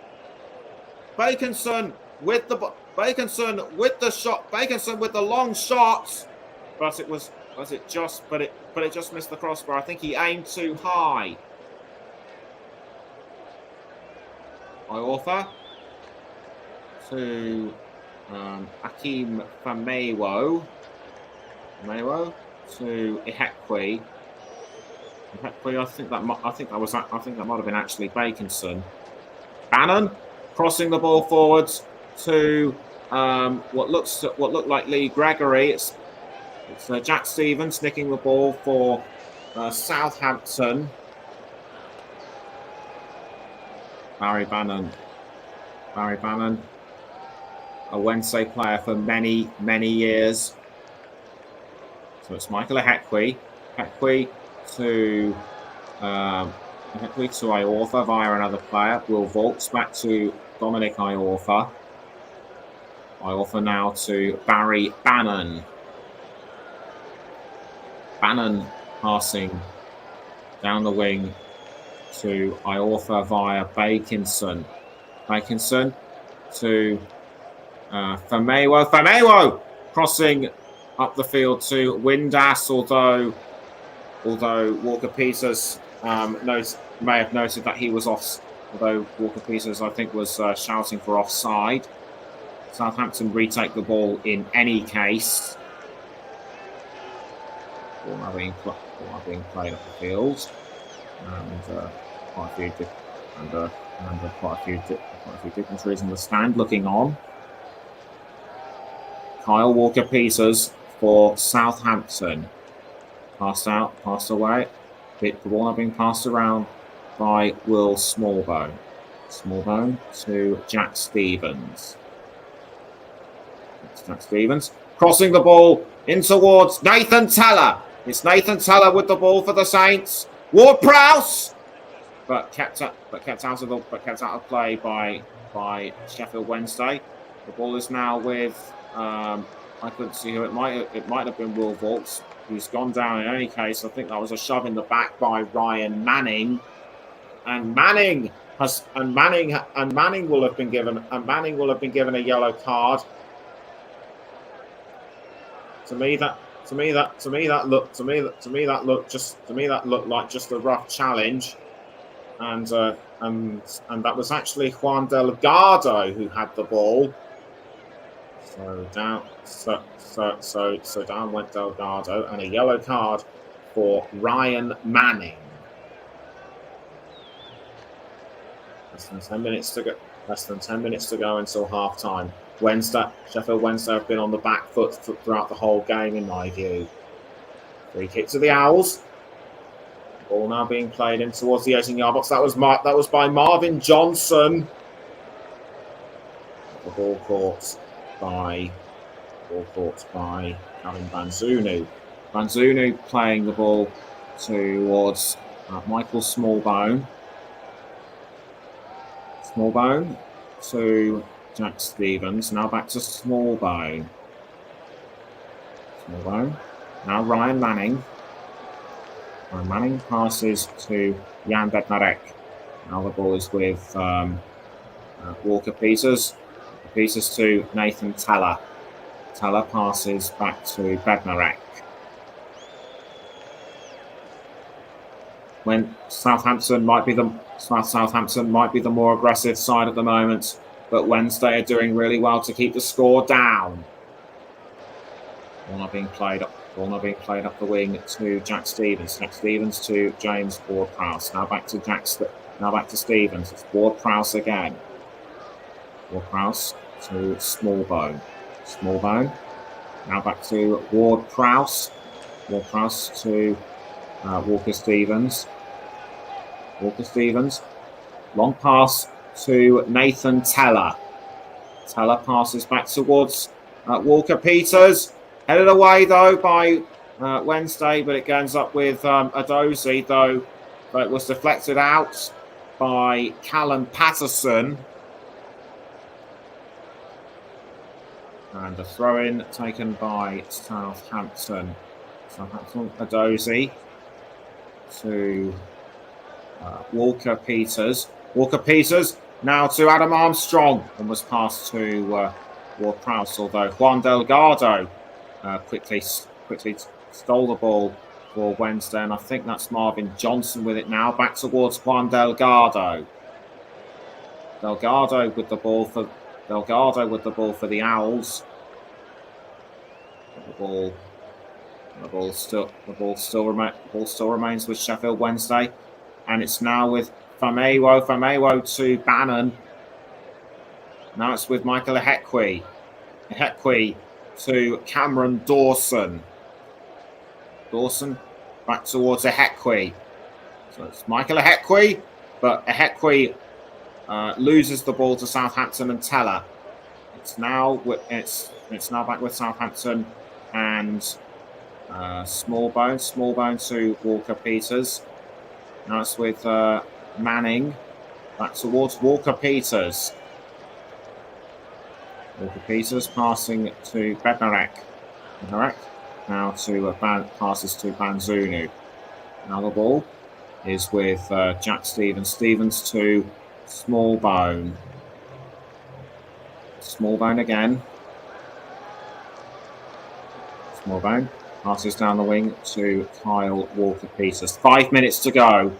Baconson with the shot. Baconson with the long shot, but it was Was it just? But it just missed the crossbar. I think he aimed too high. Iorfa to Akim Famewo. Famewo to Ihekwe. I think that might have been actually Bakinson. Bannon crossing the ball forwards to what looked like Lee Gregory. It's Jack Stevens nicking the ball for Southampton. Barry Bannon, a Wednesday player for many years. So it's Michael Ihekwe to Iorfa via another player. Will Vaults back to Dominic Iorfa. Iorfa now to Barry Bannon. Bannon passing down the wing to Iorfa via Bakinson. Bakinson to Famewo crossing up the field to Windass, although Walker Peters may have noted that he was off. Although Walker Peters, I think, was shouting for offside. Southampton retake the ball in any case. Ball now being played up the field, and quite a few dignitaries in the stand looking on. Kyle Walker Peters for Southampton. Passed away. The ball now being passed around by Will Smallbone. Smallbone to Jack Stevens. Jack Stevens crossing the ball in towards Nathan Teller. It's Nathan Teller with the ball for the Saints. Ward-Prowse, but kept out of play by Sheffield Wednesday. The ball is now with I couldn't see who it might have been. Will Vaults. He's gone down in any case. I think that was a shove in the back by Ryan Manning, and Manning will have been given a yellow card. To me that looked like just a rough challenge, and that was actually Juan Delgado who had the ball. So down went Delgado, and a yellow card for Ryan Manning. Less than 10 minutes to go until half time. Sheffield Wednesday have been on the back foot throughout the whole game, in my view. Free kick to the Owls. Ball now being played in towards the 18-yard box. That was by Marvin Johnson. The ball caught by Gavin Banzunu. Banzunu playing the ball towards Michael Smallbone. Smallbone to Jack Stevens. Now back to Smallbone. Now Ryan Manning. Ryan Manning passes to Jan Bednarek. Now the ball is with Walker Peters. Peters to Nathan Teller. Teller passes back to Bednarek. When Southampton might be the more aggressive side at the moment, but Wednesday are doing really well to keep the score down. Ball not being played up the wing to Jack Stevens. Jack Stevens to James Ward-Prowse. Now back to Stevens. It's Ward-Prowse again. Ward-Prowse to Smallbone. Smallbone. Now back to Ward-Prowse. Ward-Prowse to Walker Stevens. Walker Stevens. Long pass to Nathan Teller. Teller passes back towards Walker Peters. Headed away, though, by Wednesday, but it ends up with Adozi, though. But it was deflected out by Callum Patterson. And a throw-in taken by Southampton. Southampton, Adozi to Walker Peters. Walker Peters now to Adam Armstrong, and was passed to Ward-Prowse, although Juan Delgado quickly stole the ball for Wednesday, and I think that's Marvin Johnson with it now. Back towards Juan Delgado. Delgado with the ball for the Owls. The ball still remains with Sheffield Wednesday, and it's now with Famewo to Bannon. Now it's with Michael Ehekwe to Cameron Dawson. Dawson back towards Ehekwe. So it's Michael Ehekwe, but Ehekwe loses the ball to Southampton and Teller. It's now back with Southampton and Smallbone to Walker Peters. Now it's with Manning back towards Walker Peters. Walker Peters passing to Bednarek. Now to passes to Banzunu. Now the ball is with Jack Stevens. Stevens to Smallbone. Smallbone again. Smallbone passes down the wing to Kyle Walker Peters. 5 minutes to go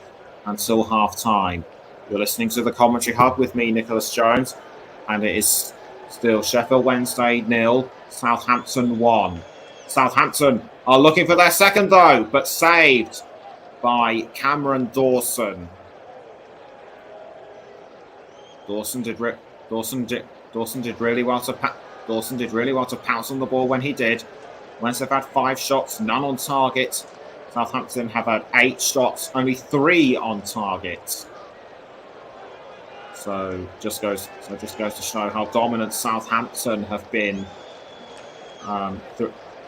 until half time. You're listening to the Commentary Hub with me, Nicholas Jones, and it is still Sheffield Wednesday 0, Southampton 1. Southampton are looking for their second though, but saved by Cameron Dawson. Dawson did really well to pounce on the ball when he did. Wednesday have had 5 shots, none on target. Southampton have had 8 shots, only 3 on target. So just goes to show how dominant Southampton have been.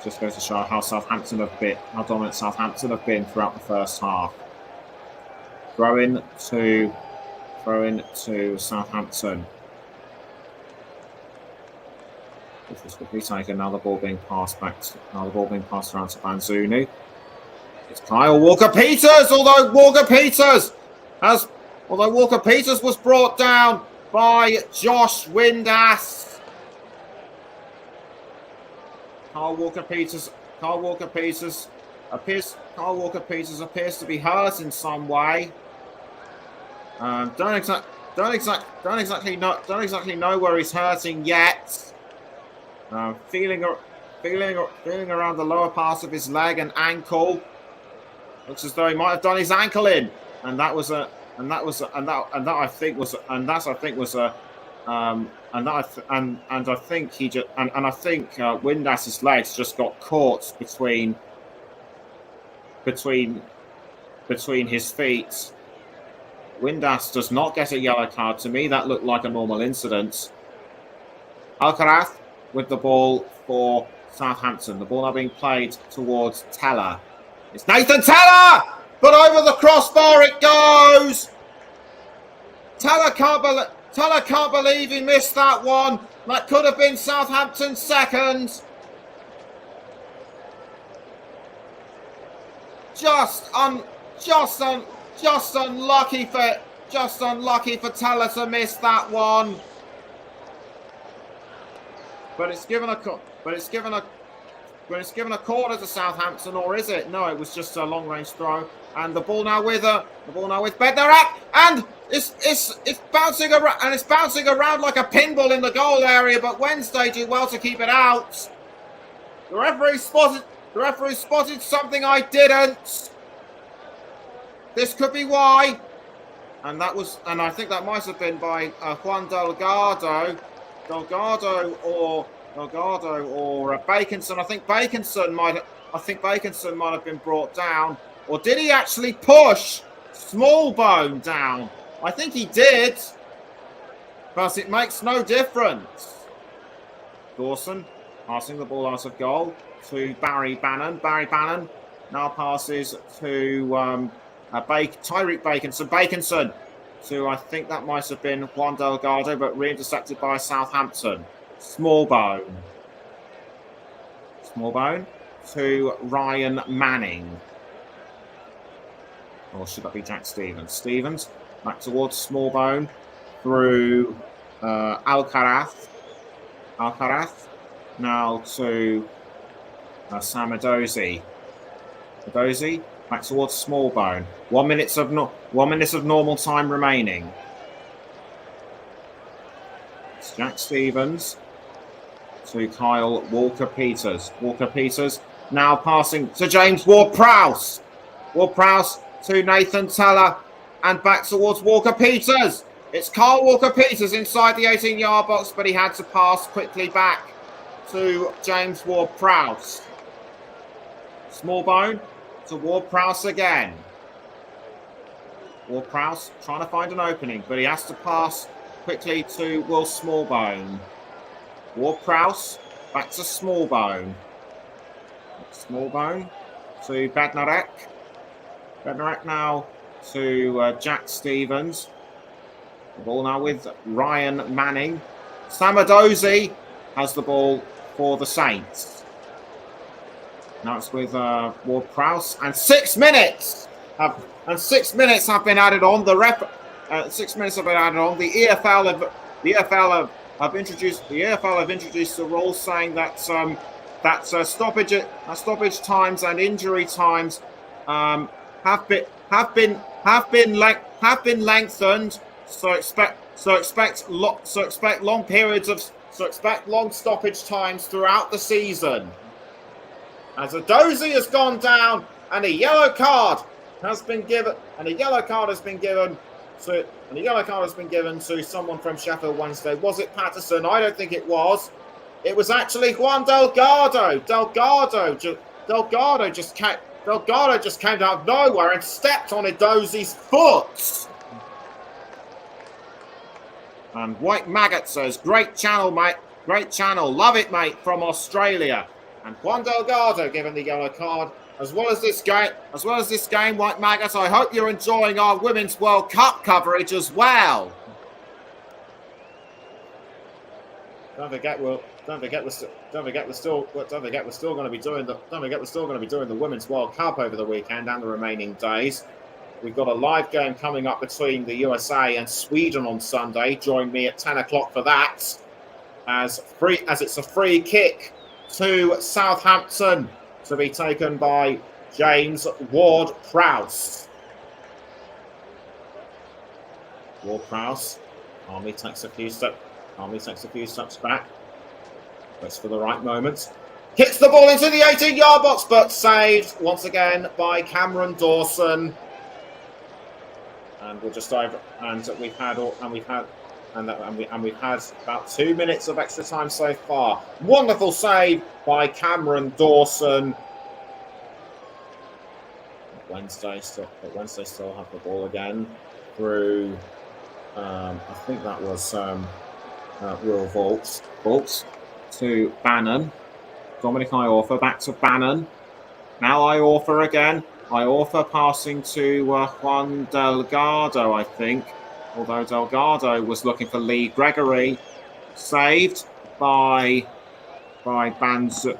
Just goes to show how dominant Southampton have been throughout the first half. Throw in to Southampton. This could be taken. Now the ball being passed around to Banzunu. It's Kyle Walker Peters. Although Walker Peters was brought down by Josh Windass. Kyle Walker Peters appears to be hurt in some way. Don't exactly know where he's hurting yet. Feeling around the lower part of his leg and ankle. Looks as though he might have done his ankle in, and I think Windass's legs just got caught between his feet. Windass does not get a yellow card. To me, that looked like a normal incident. Alcaraz with the ball for Southampton. The ball now being played towards Teller. It's Nathan Teller, but over the crossbar it goes. Teller can't believe he missed that one. That could have been Southampton's second. Just unlucky for Teller to miss that one. But it's given a corner to Southampton, or is it? No, it was just a long-range throw. And the ball now with Bednarek, and it's bouncing around, and it's bouncing around like a pinball in the goal area. But Wednesday do well to keep it out. The referee spotted something I didn't. This could be why, and I think that might have been by Juan Delgado or Baconson. I think Baconson might have been brought down. Or did he actually push Smallbone down? I think he did, but it makes no difference. Dawson passing the ball out of goal to Barry Bannon. Barry Bannon now passes to Tyreek Baconson. Baconson to, I think that might have been Juan Delgado, but re-intercepted by Southampton. Smallbone to Ryan Manning. Or should that be Jack Stevens? Stevens back towards Smallbone through Alcaraz. Now to Samadozi. Dozy back towards Smallbone. 1 minute of normal time remaining. It's Jack Stevens to Kyle Walker-Peters. Walker-Peters now passing to James Ward-Prowse. Ward-Prowse to Nathan Teller and back towards Walker-Peters. It's Kyle Walker-Peters inside the 18-yard box, but he had to pass quickly back to James Ward-Prowse. Smallbone to Ward-Prowse again. Ward-Prowse trying to find an opening, but he has to pass quickly to Will Smallbone. Ward-Prowse back to Smallbone. Smallbone to Bednarek. Bednarek now to Jack Stevens. The ball now with Ryan Manning. Samadozi has the ball for the Saints. Now it's with Ward-Prowse, and 6 minutes have been added on. 6 minutes have been added on. The EFL have introduced the rule saying that stoppage times and injury times have been lengthened. So expect long stoppage times throughout the season. As a Dozy has gone down and a yellow card has been given, to someone from Sheffield Wednesday. Was it Patterson? I don't think it was. It was actually Juan Delgado. Delgado just came out of nowhere and stepped on Dozy's foot. And White Maggot says, "Great channel, mate. Great channel. Love it, mate, from Australia." And Juan Delgado given the yellow card. As well as this game, White Maggot, I hope you're enjoying our Women's World Cup coverage as well. Don't forget we're still going to be doing the Women's World Cup over the weekend and the remaining days. We've got a live game coming up between the USA and Sweden on Sunday. Join me at 10 o'clock for that. As it's a free kick to Southampton to be taken by James Ward-Prowse. Ward-Prowse calmly takes a few steps back. Waits for the right moment. Kicks the ball into the 18-yard box, but saved once again by Cameron Dawson. And we're just over, and we've had about 2 minutes of extra time so far. Wonderful save by Cameron Dawson. Wednesday still have the ball again through. I think that was Will Vaults to Bannon. Dominic Iorfa back to Bannon. Now Iorfa again. Iorfa passing to Juan Delgado, I think. Although Delgado was looking for Lee Gregory. Saved by Banzunu.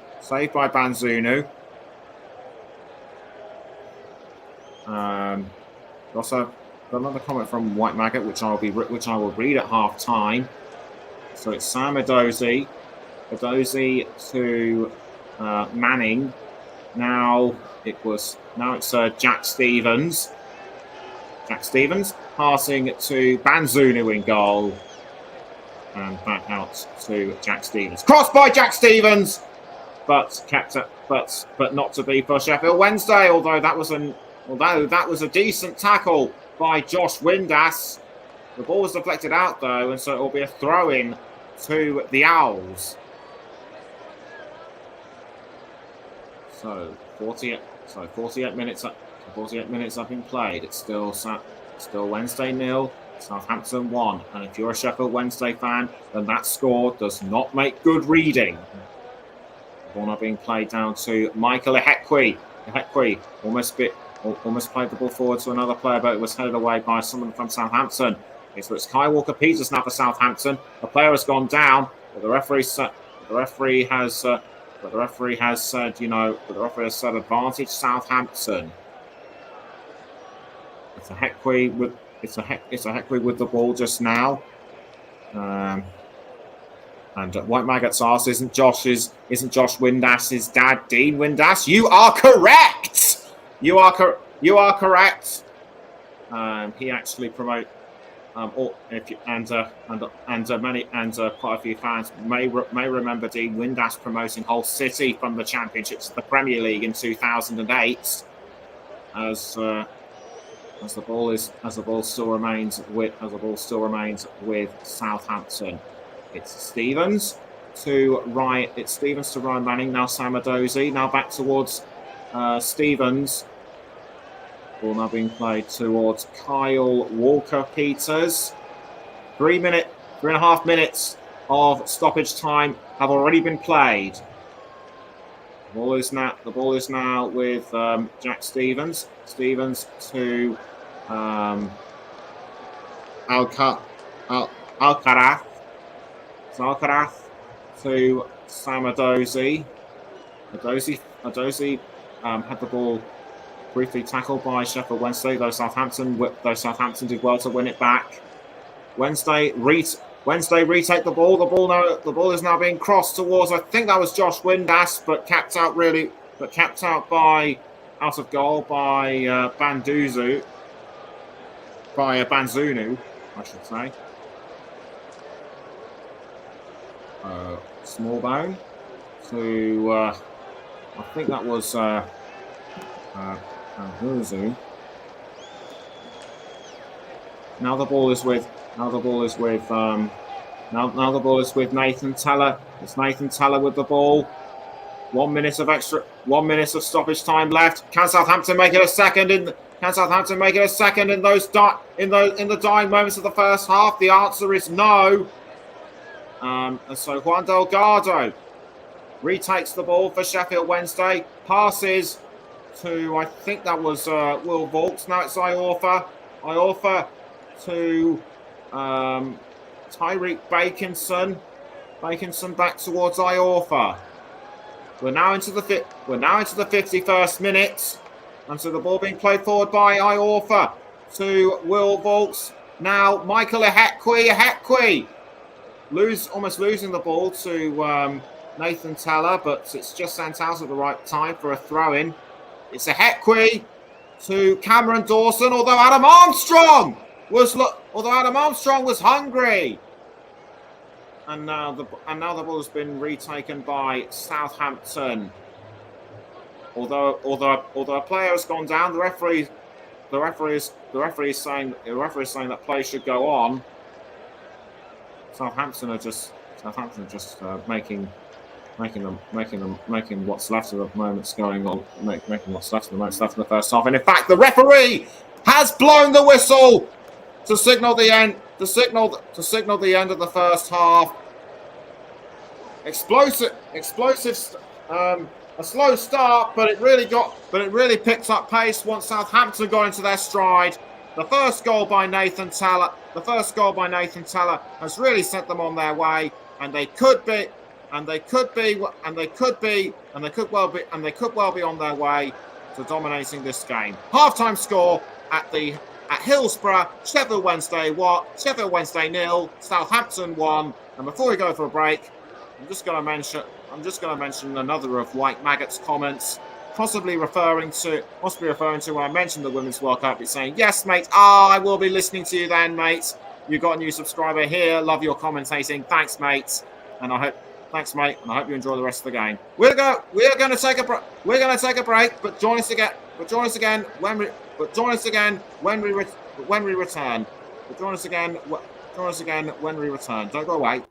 Also another comment from White Maggot, which I will read at half time. So it's Sam Adozi to Manning. Now it's Jack Stevens. Jack Stevens passing to Banzunu in goal. And back out to Jack Stevens. Crossed by Jack Stevens, but not to be for Sheffield Wednesday. Although that was a decent tackle by Josh Windass. The ball was deflected out though, and so it will be a throw-in to the Owls. So 48 minutes have been played. It's still Wednesday 0, Southampton 1. And if you're a Sheffield Wednesday fan, then that score does not make good reading. The ball now being played down to Michael Ehekwe. Ehekwe almost played the ball forward to another player, but it was headed away by someone from Southampton. So it's Kyle Walker-Peters now for Southampton. The player has gone down, but the referee has said advantage Southampton. It's a Ehekwe with the ball just now. And White Maggot's asked, isn't Josh Windass's dad Dean Windass? You are correct! You are correct. He actually quite a few fans may remember Dean Windass promoting Hull City from the Championship to the Premier League in 2008, as the ball still remains with Southampton. It's Stevens to Ryan Manning. Now Sam Adozie. Now back towards Stevens. Ball now being played towards Kyle Walker-Peters. 3.5 minutes of stoppage time have already been played. The ball is now with Jack Stevens. Stevens to Alcaraz. Alcaraz to Sam Adozie. Adozie had the ball briefly tackled by Sheffield Wednesday, though Southampton did well to win it back. Wednesday retake the ball. The ball is now being crossed towards, I think that was Josh Windass, but kept out out of goal by Banzunu, I should say. Smallbone to I think that was Banzunu. Now the ball is with Nathan Teller. It's Nathan Teller with the ball. 1 minute of stoppage time left. Can Southampton make it a second in the dying moments of the first half? The answer is no. And so Juan Delgado retakes the ball for Sheffield Wednesday. Passes to, I think that was Will Vaulks. Now it's Iorfa. To Tyreek Bakinson. Bakinson back towards Iorfa. We're now into the 51st minute, and so the ball being played forward by Iorfa to Will Vaulks. Now Michael Ehekwe almost losing the ball to Nathan Teller, but it's just sent out at the right time for a throw-in. It's Ehekwe to Cameron Dawson, although Adam Armstrong was hungry. And now the ball has been retaken by Southampton. Although a player has gone down, the referee is saying that play should go on. Southampton are just making what's left of the moments going on, making what's left of the moments left in the first half. And in fact, the referee has blown the whistle to signal the end. To signal the end of the first half. Explosive. A slow start, but it really picked up pace once Southampton got into their stride. The first goal by Nathan Teller has really set them on their way, and they could well be on their way to dominating this game. Halftime score at Hillsborough, Sheffield Wednesday 0, Southampton 1. And before we go for a break, I'm just going to mention another of White Maggot's comments, possibly referring to when I mentioned the Women's World Cup. He's saying, "Yes, mate. I will be listening to you then, mate. You got a new subscriber here. Love your commentating. Thanks, mate. Thanks, mate. And I hope you enjoy the rest of the game. We're going to take a break, but join us again when we return. Don't go away."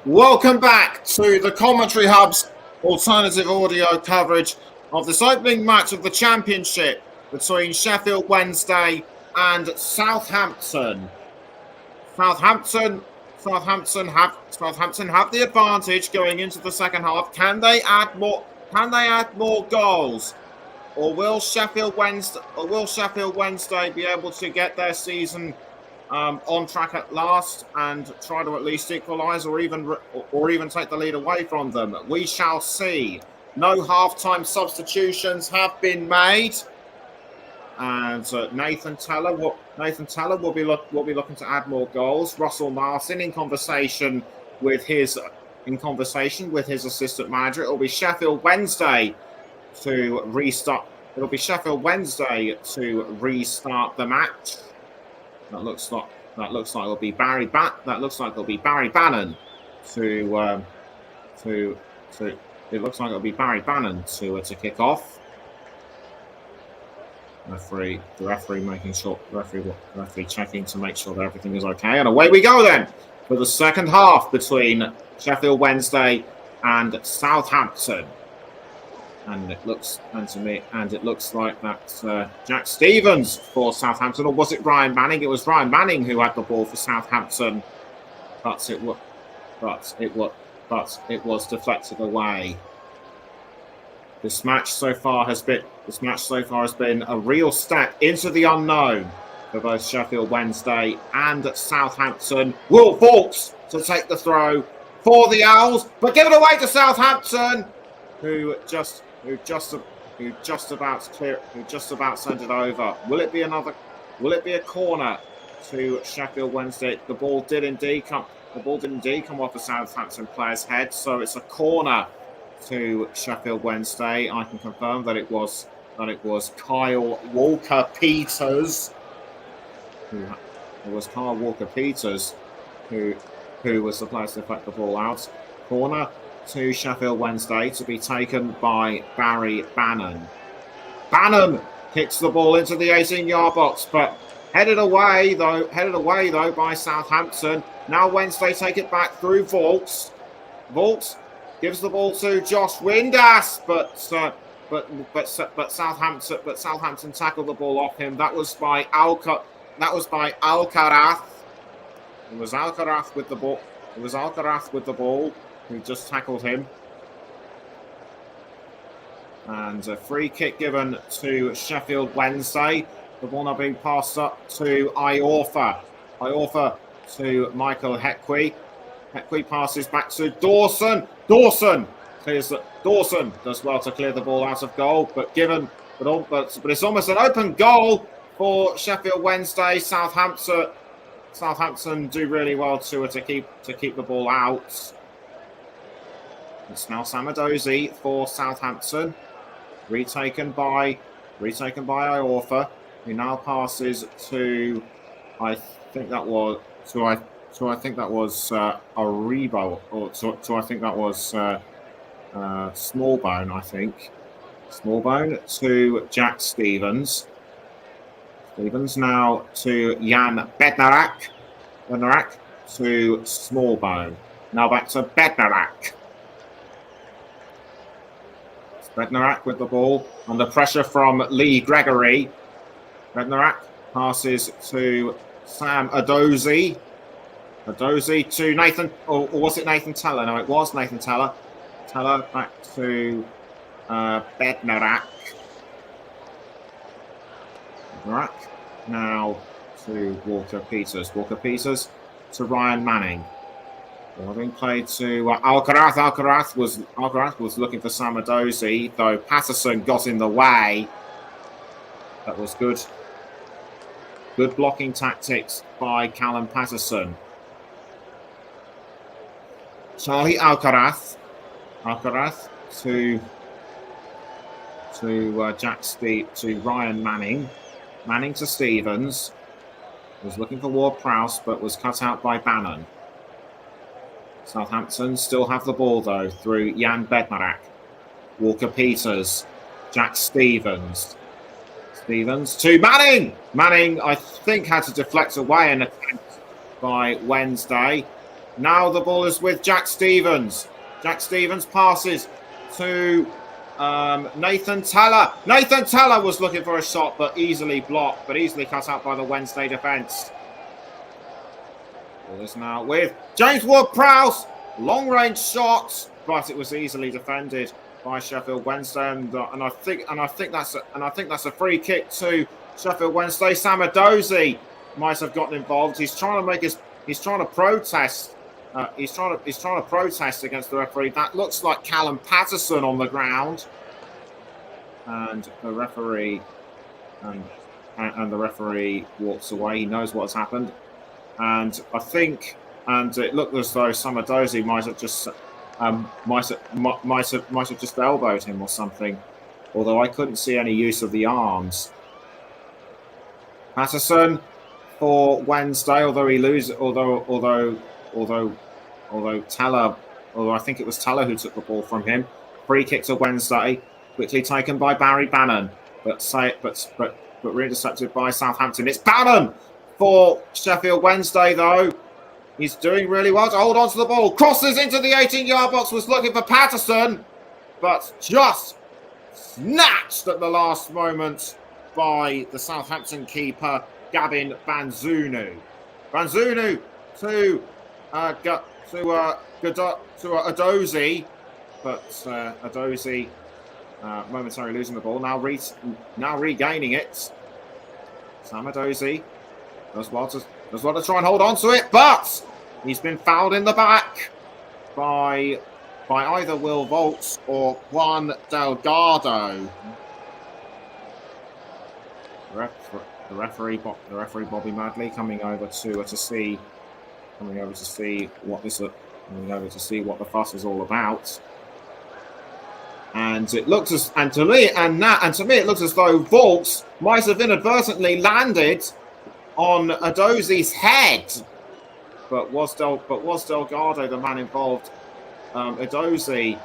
Welcome back to the Commentary Hub's alternative audio coverage of this opening match of the Championship between Sheffield Wednesday and Southampton. Southampton have the advantage going into the second half. Can they add more? Can they add more goals, or will Sheffield Wednesday be able to get their season on track at last and try to at least equalise or even take the lead away from them? We shall see. No half-time substitutions have been made, and Nathan Teller will be looking to add more goals. Russell Martin in conversation with his assistant manager. It'll be Sheffield Wednesday to restart. It'll be Sheffield Wednesday to restart the match. That looks like it'll be Barry Bannon to kick off. The referee checking to make sure that everything is okay, and away we go then for the second half between Sheffield Wednesday and Southampton. And it looks like that's Jack Stevens for Southampton, or was it Ryan Manning? It was Ryan Manning who had the ball for Southampton, but it was deflected away. This match so far has been a real step into the unknown for both Sheffield Wednesday and Southampton. Will Vaulks to take the throw for the Owls, but give it away to Southampton, who just about sent it over. Will it be a corner to Sheffield Wednesday? The ball did indeed come off the Southampton player's head, so it's a corner to Sheffield Wednesday. I can confirm that it was Kyle Walker-Peters. It was Kyle Walker-Peters who was the player to deflect the ball out. Corner to Sheffield Wednesday to be taken by Barry Bannon. Bannon kicks the ball into the 18-yard box, but headed away though by Southampton. Now Wednesday take it back through Vaulks. Vaulks gives the ball to Josh Windass, but Southampton tackled the ball off him. That was by Alcaraz. It was Alcaraz with the ball. Who just tackled him. And a free kick given to Sheffield Wednesday. The ball now being passed up to Iorfa. Iorfa to Michael Hekwee. Hekwee passes back to Dawson. Dawson does well to clear the ball out of goal, but it's almost an open goal for Sheffield Wednesday. Southampton do really well to keep the ball out. It's now Samadozi for Southampton, retaken by Iorfa, who now passes to Aribo, Smallbone to Jack Stevens. Stevens now to Jan Bednarak. Bednarak to Smallbone. Now back to Bednarak. Bednarak with the ball under pressure from Lee Gregory. Bednarak passes to Sam Adozi. Adozi to Nathan, or was it Nathan Teller? No, it was Nathan Teller. Teller back to Bednarak. Bednarak now to Walker-Peters. Walker-Peters to Ryan Manning. Well, being played to Alcaraz. Alcaraz was looking for Samadozi, though Patterson got in the way. That was good. Good blocking tactics by Callum Patterson. Charlie Alcaraz. Alcaraz to Ryan Manning. Manning to Stevens. Was looking for Ward-Prowse, but was cut out by Bannon. Southampton still have the ball, though, through Jan Bednarak. Walker-Peters. Jack Stevens. Stevens to Manning. Manning, I think, had to deflect away an attempt by Wednesday. Now the ball is with Jack Stevens. Jack Stevens passes to Nathan Teller. Nathan Teller was looking for a shot, but easily blocked, but easily cut out by the Wednesday defence. Ball is now with James Ward-Prowse. Long-range shot, but it was easily defended by Sheffield Wednesday, and I think that's a free kick to Sheffield Wednesday. Sam Edozie might have gotten involved. He's trying to protest. He's trying to protest against the referee. That looks like Callum Patterson on the ground, and the referee and the referee walks away. He knows what's happened, and it looked as though Sam Edozie might have just elbowed him or something. Although I couldn't see any use of the arms. Patterson for Wednesday, although I think it was Teller who took the ball from him. Free kick to Wednesday, quickly taken by Barry Bannon, but re-intercepted by Southampton. It's Bannon for Sheffield Wednesday, though. He's doing really well to hold on to the ball. Crosses into the 18-yard box, was looking for Patterson, but just snatched at the last moment by the Southampton keeper, Gavin Banzunu. Banzunu to Edozie, but Edozie momentarily losing the ball. Now regaining it. Sam Edozie does well to try and hold on to it, but he's been fouled in the back by either Will Volks or Juan Delgado. The referee Bobby Madley coming over to see what the fuss is all about. And it looks to me it looks as though Volks might have inadvertently landed on Edozie's head, but was Delgado the man involved? Edozie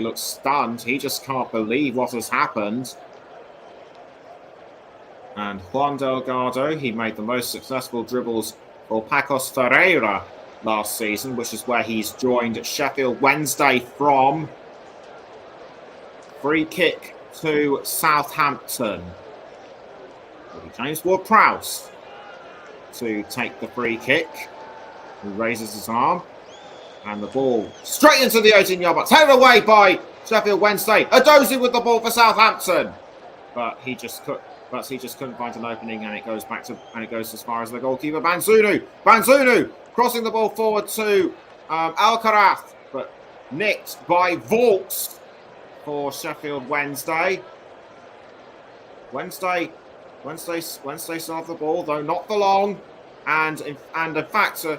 looks stunned. He just can't believe what has happened. And Juan Delgado, he made the most successful dribbles for Pacos Ferreira last season, which is where he's joined Sheffield Wednesday from. Free kick to Southampton. It'll be James Ward-Prowse to take the free kick. He raises his arm, and the ball straight into the 18-yard box, headed away by Sheffield Wednesday. Edozie with the ball for Southampton, but he just couldn't find an opening, and it goes as far as the goalkeeper Banzunu crossing the ball forward to Alcaraz, but nicked by Volks for Sheffield Wednesday. Wednesday still have the ball, though not for long. And in fact, I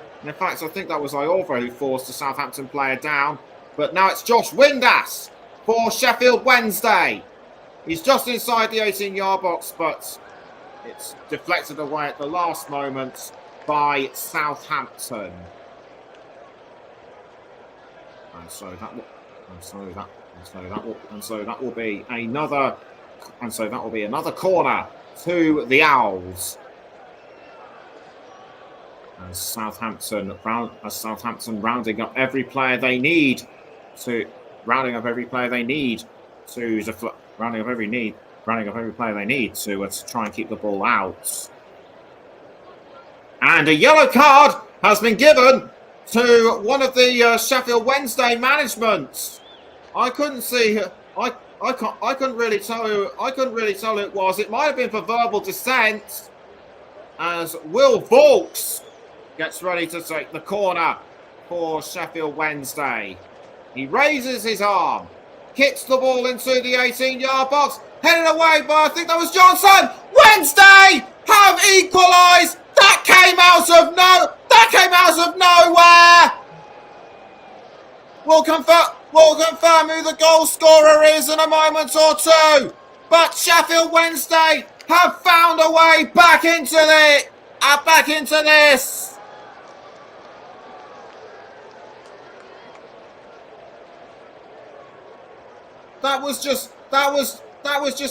think that was Iorva who forced the Southampton player down. But now it's Josh Windass for Sheffield Wednesday. He's just inside the 18-yard box, but it's deflected away at the last moment by Southampton. And so that will be another corner to the Owls. As Southampton rounding up every player they need to try and keep the ball out. And a yellow card has been given to one of the Sheffield Wednesday management. I couldn't really tell who it was. It might have been for verbal dissent, as Will Volks gets ready to take the corner for Sheffield Wednesday. He raises his arm, kicks the ball into the 18-yard box, headed away by, I think that was Johnson. Wednesday have equalised. That came out of nowhere. We'll confirm who the goal scorer is in a moment or two. But Sheffield Wednesday have found a way back into this. That was just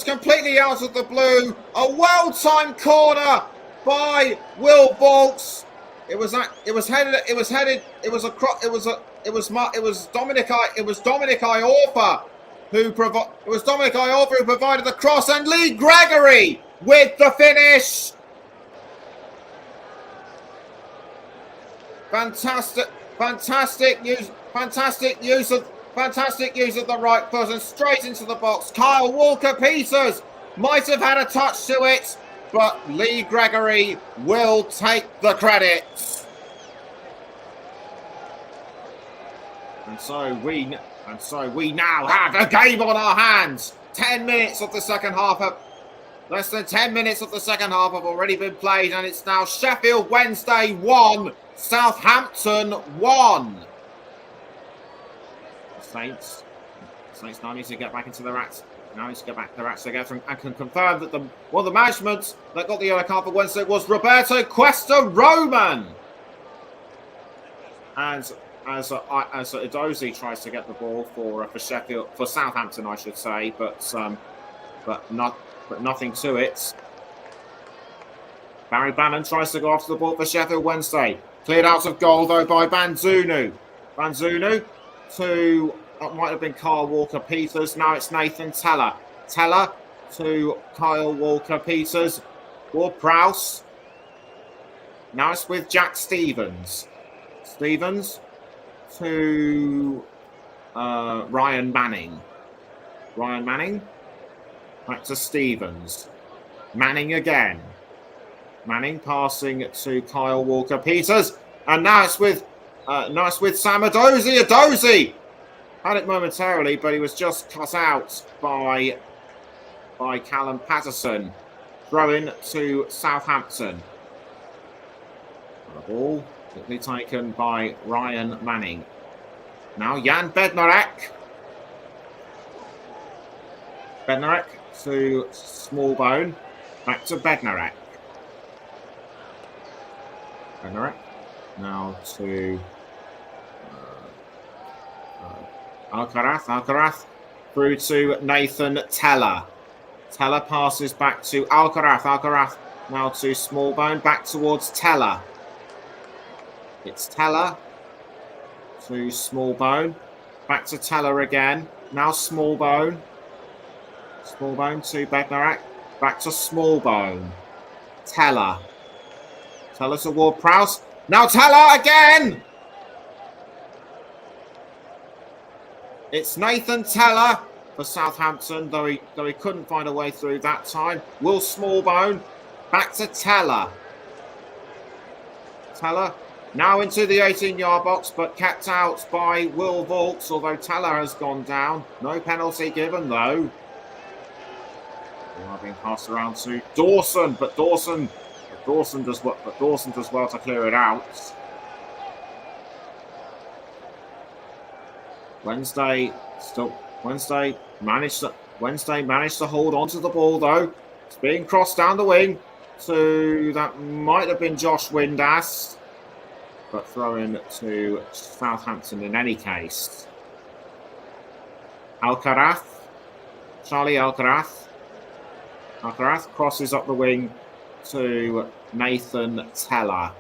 completely out of the blue. A well-timed corner by Will Vaulks. It was Dominic Iorfa who provided the cross, and Lee Gregory with the finish. Fantastic use of the right foot and straight into the box. Kyle Walker-Peters might have had a touch to it, but Lee Gregory will take the credit. And so we now have a game on our hands. 10 minutes of the second half less than 10 minutes of the second half have already been played, and it's now Sheffield Wednesday 1, Southampton 1. Saints now need to get back into their acts. Now needs to get back to their acts together and can confirm that the management that got the yellow card for Wednesday was Roberto Cuesta Roman. And as Edozie tries to get the ball for Southampton, I should say, but nothing to it. Barry Bannon tries to go after the ball for Sheffield Wednesday. Cleared out of goal though by Banzunu. Banzunu to that might have been Kyle Walker-Peters. Now it's Nathan Teller. Teller to Kyle Walker-Peters. Ward-Prowse. Now it's with Jack Stevens. Stevens to Ryan Manning. Ryan Manning. Back to Stevens. Manning again. Manning passing to Kyle Walker-Peters. And now it's with Sam Edozie. Edozie had it momentarily, but he was just cut out by Callum Patterson. Throw in to Southampton. The ball quickly taken by Ryan Manning. Now Jan Bednarek. Bednarek to Smallbone. Back to Bednarek. Bednarek. Now to Alcaraz through to Nathan Teller. Teller passes back to Alcaraz. Alcaraz now to Smallbone, back towards Teller. It's Teller to Smallbone, back to Teller again. Now Smallbone. Smallbone to Bednarek, back to Smallbone. Teller. Teller to Ward-Prowse. Now Teller again! It's Nathan Teller for Southampton, though he couldn't find a way through that time. Will Smallbone back to Teller. Teller now into the 18-yard box, but kept out by Will Vaulks, although Teller has gone down. No penalty given, though. Being passed around to Dawson, but Dawson does well to clear it out. Wednesday managed to hold on to the ball though. It's being crossed down the wing to that might have been Josh Windass, but throw in to Southampton in any case. Alcaraz, Charlie Alcaraz. Alcaraz crosses up the wing to Nathan Teller.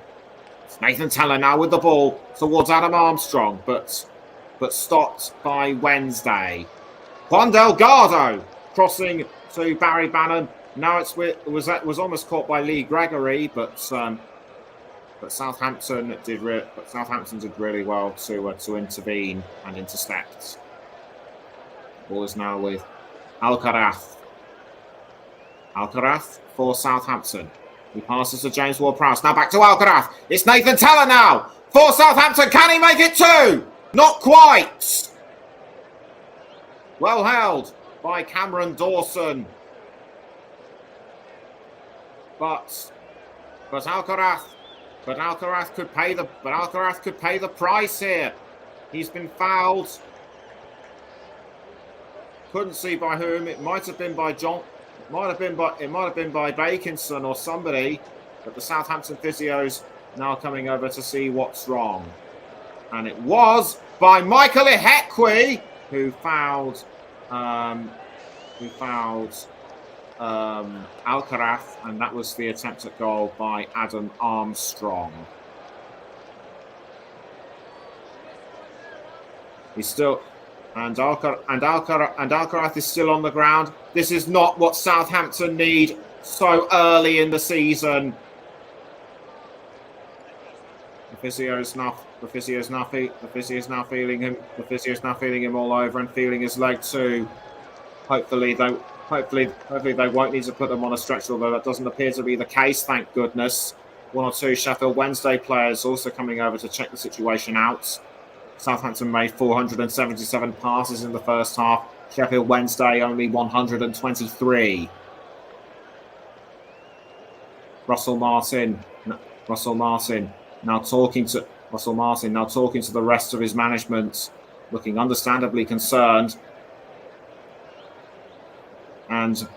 It's Nathan Teller now with the ball towards Adam Armstrong, but stopped by Wednesday. Juan Delgado crossing to Barry Bannon. Now it was almost caught by Lee Gregory, but Southampton did really well to intervene and intercept. Ball is now with Alcaraz. Alcaraz for Southampton. He passes to James Ward-Prowse. Now back to Alcaraz. It's Nathan Teller now for Southampton. Can he make it two? Not quite. Well held by Cameron Dawson. But Alcaraz could pay the price here. He's been fouled. Couldn't see by whom. It might have been by John. It might have been by Bakinson or somebody. But the Southampton physios now coming over to see what's wrong. And it was by Michael Ihekwe who fouled Alcaraz, and that was the attempt at goal by Adam Armstrong. He's still, and Alcaraz is still on the ground. This is not what Southampton need so early in the season. The physio is now feeling him all over and feeling his leg too. Hopefully they won't need to put them on a stretcher, although that doesn't appear to be the case, thank goodness. One or two Sheffield Wednesday players also coming over to check the situation out. Southampton made 477 passes in the first half. Sheffield Wednesday only 123. Russell Martin now talking to the rest of his management, looking understandably concerned. And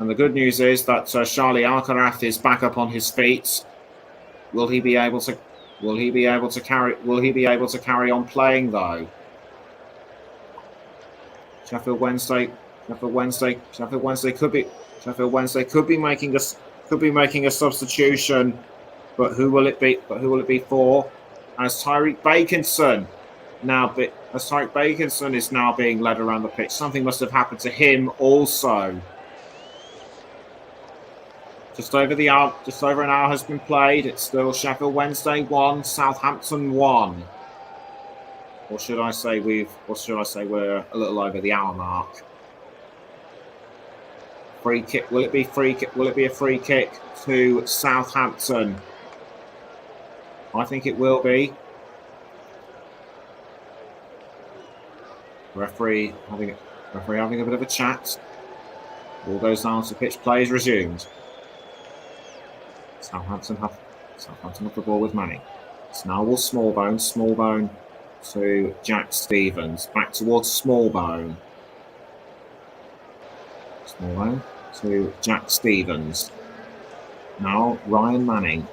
the good news is that Charlie Alcaraz is back up on his feet. Will he be able to carry on playing though? Sheffield Wednesday could be making a substitution, but who will it be for? As Tyreek Bakinson is now being led around the pitch. Something must have happened to him also. Just over an hour has been played. It's still Sheffield Wednesday 1, Southampton 1. Or should I say we're a little over the hour mark? Free kick. Will it be a free kick to Southampton? I think it will be. Referee having a bit of a chat. All goes down to pitch. Play is resumed. Southampton have the ball with Manning. It's now all Smallbone to Jack Stevens. Back towards Smallbone to Jack Stevens. Now Ryan Manning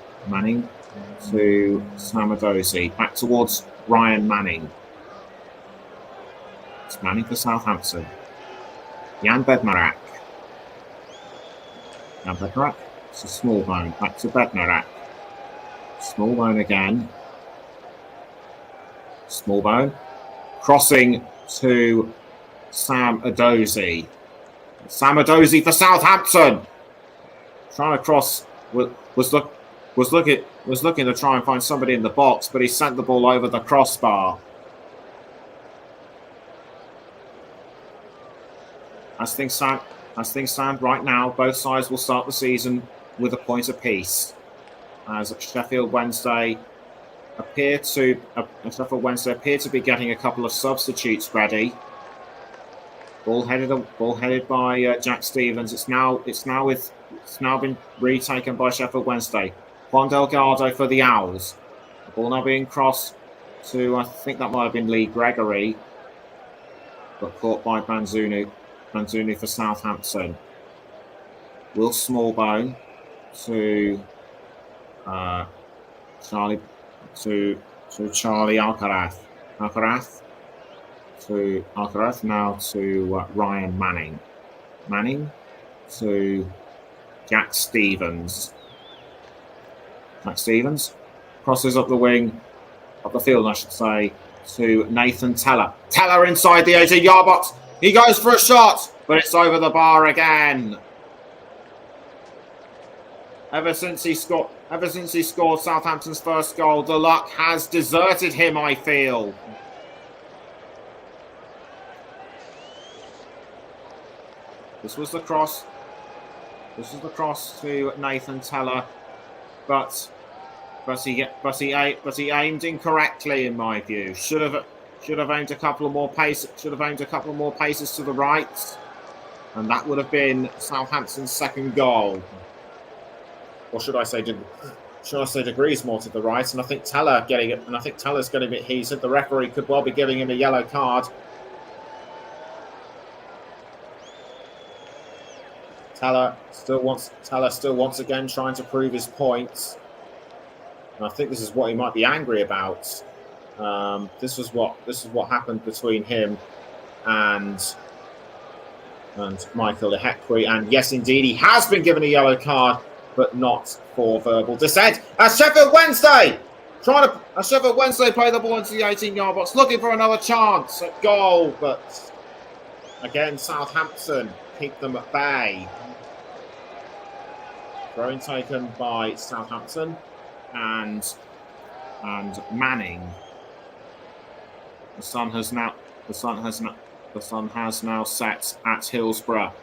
to Sam Edozie. Back towards Ryan Manning. It's Manning for Southampton. Jan Bednarak. To Smallbone. Back to Bednarak. Smallbone again. Smallbone. Crossing to Sam Edozie. Sam Edozie for Southampton. Trying to cross. Was looking to try and find somebody in the box, but he sent the ball over the crossbar. As things stand right now, both sides will start the season with a point apiece. As Sheffield Wednesday appear to be getting a couple of substitutes ready. Ball headed by Jack Stevens. It's now been retaken by Sheffield Wednesday. Juan Delgado for the Owls. The ball now being crossed to, I think that might have been Lee Gregory, but caught by Banzunu for Southampton. Will Smallbone to Charlie Alcaraz. Alcaraz now to Ryan Manning. Manning to Jack Stevens. Jack Stevens crosses up the wing, up the field, I should say, to Nathan Teller. Teller inside the 18-yard box. He goes for a shot, but it's over the bar again. Ever since he scored Southampton's first goal, the luck has deserted him, I feel. This was the cross to Nathan Teller, but he aimed incorrectly, in my view. Should have aimed a couple more paces to the right, and that would have been Southampton's second goal. Or should I say degrees more to the right? And I think Teller's getting a bit heated. The referee could well be giving him a yellow card. Teller still once again trying to prove his points. And I think this is what he might be angry about. This is what happened between him and and Michael Ihekwe. And yes, indeed, he has been given a yellow card, but not for verbal dissent. As Sheffield Wednesday Sheffield Wednesday play the ball into the 18-yard box, looking for another chance at goal, but again, Southampton keep them at bay. Throw-in taken by Southampton and Manning. The sun has now set at Hillsborough,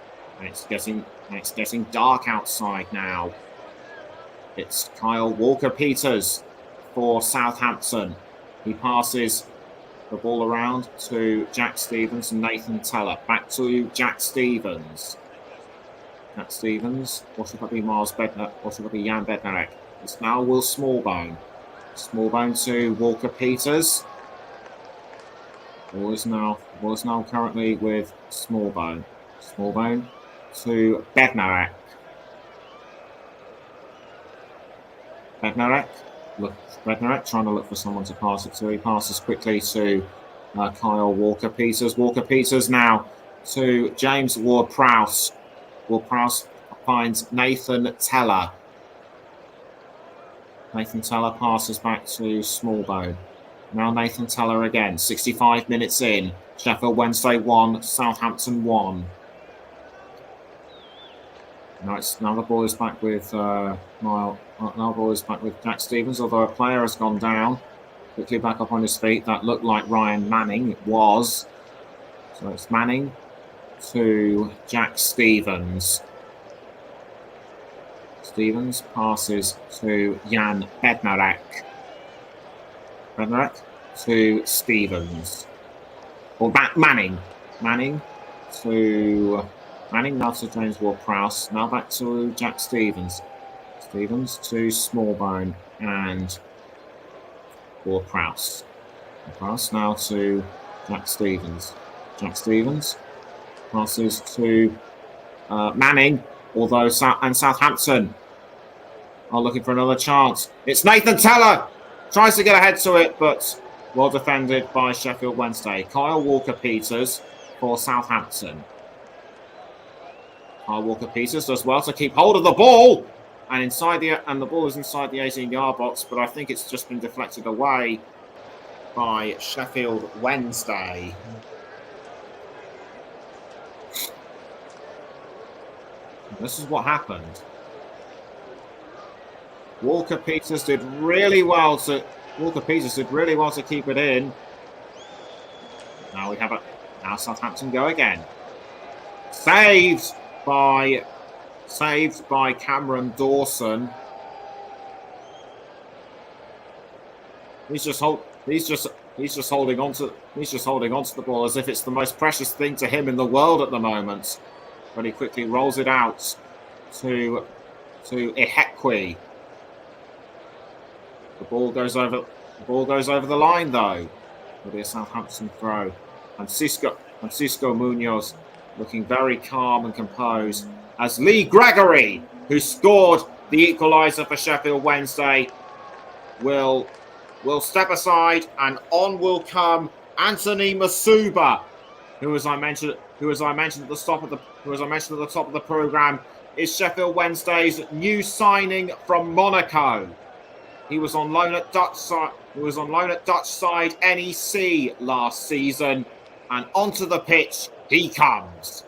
and it's getting dark outside now. It's Kyle Walker-Peters for Southampton. He passes the ball around to Jack Stevens and Nathan Teller. Back to Jack Stevens. Jack Stevens, or should it be Miles Bednar, or should it be Jan Bednarek? It's now Will Smallbone. Smallbone to Walker-Peters. Ball is now currently with Smallbone. Smallbone to Bednarek. Bednarek trying to look for someone to pass it to. He passes quickly to Kyle Walker-Peters. Walker-Peters now to James Ward-Prowse. Ward-Prowse finds Nathan Teller. Nathan Teller passes back to Smallbone. Now Nathan Teller again. 65 minutes in. Sheffield Wednesday 1, Southampton 1. Now the ball is back with now the ball is back with Jack Stevens, although a player has gone down. Quickly back up on his feet. That looked like Ryan Manning. It was. So it's Manning to Jack Stevens. Stevens passes to Jan Bednarek. Bednarek to Stevens. Or back Manning. Manning now to James Ward-Prowse. Now back to Jack Stevens. Stevens to Smallbone and Ward-Prowse. Ward-Prowse now to Jack Stevens. Jack Stevens passes to Manning, although Southampton are looking for another chance. It's Nathan Teller. Tries to get ahead to it, but well defended by Sheffield Wednesday. Kyle Walker-Peters for Southampton. Kyle Walker-Peters does well to keep hold of the ball, and the ball is inside the 18-yard box, but I think it's just been deflected away by Sheffield Wednesday. This is what happened. Walker-Peters did really well to keep it in. Now Southampton go again. Saved by Cameron Dawson. He's just holding on to the ball as if it's the most precious thing to him in the world at the moment. But he quickly rolls it out to Ihekwe. The ball goes over the line though. It'll be a Southampton throw. And Cisco Munoz looking very calm and composed as Lee Gregory, who scored the equaliser for Sheffield Wednesday, will step aside, and on will come Anthony Masuba, who as I mentioned at the top of the programme, is Sheffield Wednesday's new signing from Monaco. He was on loan at Dutch side NEC last season, and onto the pitch he comes.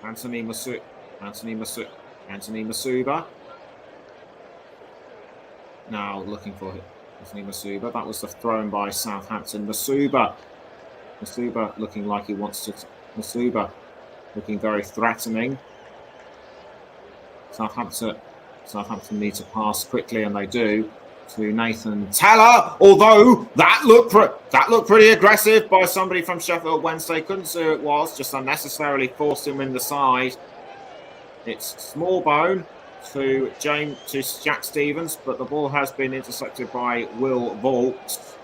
Anthony Masuba. Now looking for Anthony Masuba. That was the throw in by Southampton. Masuba looking like he wants to. Masuba looking very threatening. Southampton need to pass quickly, and they do, to Nathan Teller. Although that looked pretty aggressive by somebody from Sheffield Wednesday. Couldn't see who it was. Just unnecessarily forced him in the side. It's Smallbone to Jack Stevens, but the ball has been intercepted by Will Vaulks.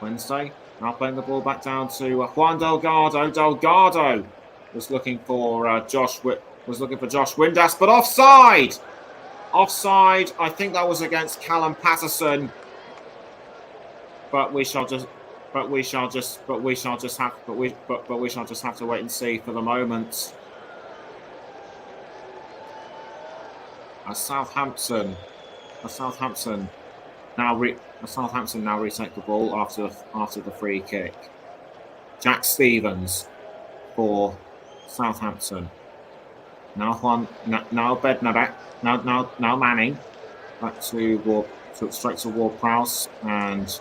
Wednesday now playing the ball back down to Juan Delgado. Delgado was looking for Josh Windass, but offside. I think that was against Callum Patterson, but we shall just but we shall just have to wait and see for the moment. As Southampton now retake the ball after the free kick. Jack Stevens for Southampton. Now Bednarek. Now Manning. Back to straight to Ward-Prowse and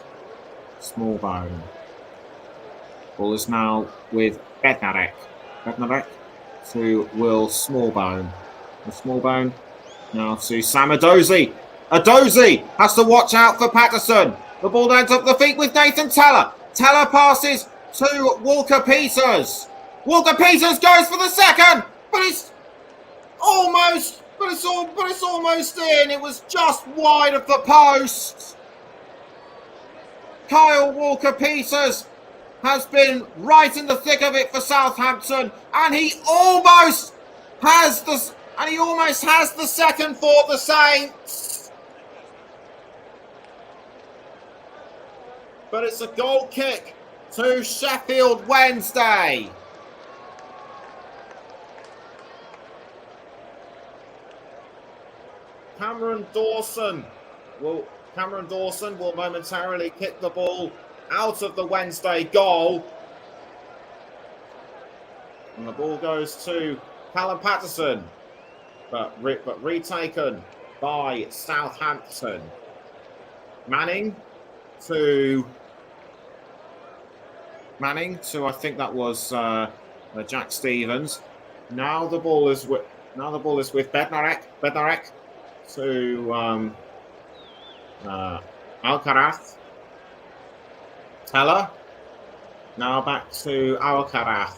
Smallbone. Ball is now with Bednarek. Bednarek to Will Smallbone. And Smallbone now to Sam Edozie. Edozie has to watch out for Patterson. The ball ends up the feet with Nathan Teller. Teller passes to Walker Peters. Walker Peters goes for the second, but it's almost in. It was just wide of the post. Kyle Walker Peters has been right in the thick of it for Southampton, and he almost has the second for the Saints. But it's a goal kick to Sheffield Wednesday. Cameron Dawson will momentarily kick the ball out of the Wednesday goal. And the ball goes to Callum Patterson, but retaken by Southampton. Manning to I think that was Jack Stevens. Now the ball is with Bednarek. Bednarek to Alcaraz. Teller. Now back to Alcaraz.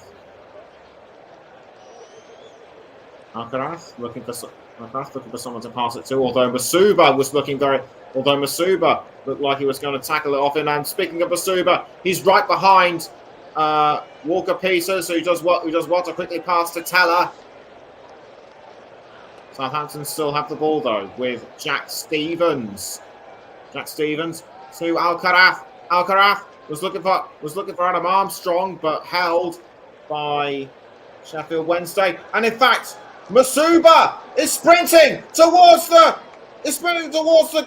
Alcaraz looking for someone to pass it to. Although Masuba looked like he was going to tackle it off him. And speaking of Masuba, he's right behind Walker Peters, who does what to quickly pass to Teller. Southampton still have the ball though with Jack Stevens. Jack Stevens to Alcaraz. Alcaraz was looking for Adam Armstrong, but held by Sheffield Wednesday. And in fact, Masuba is sprinting towards the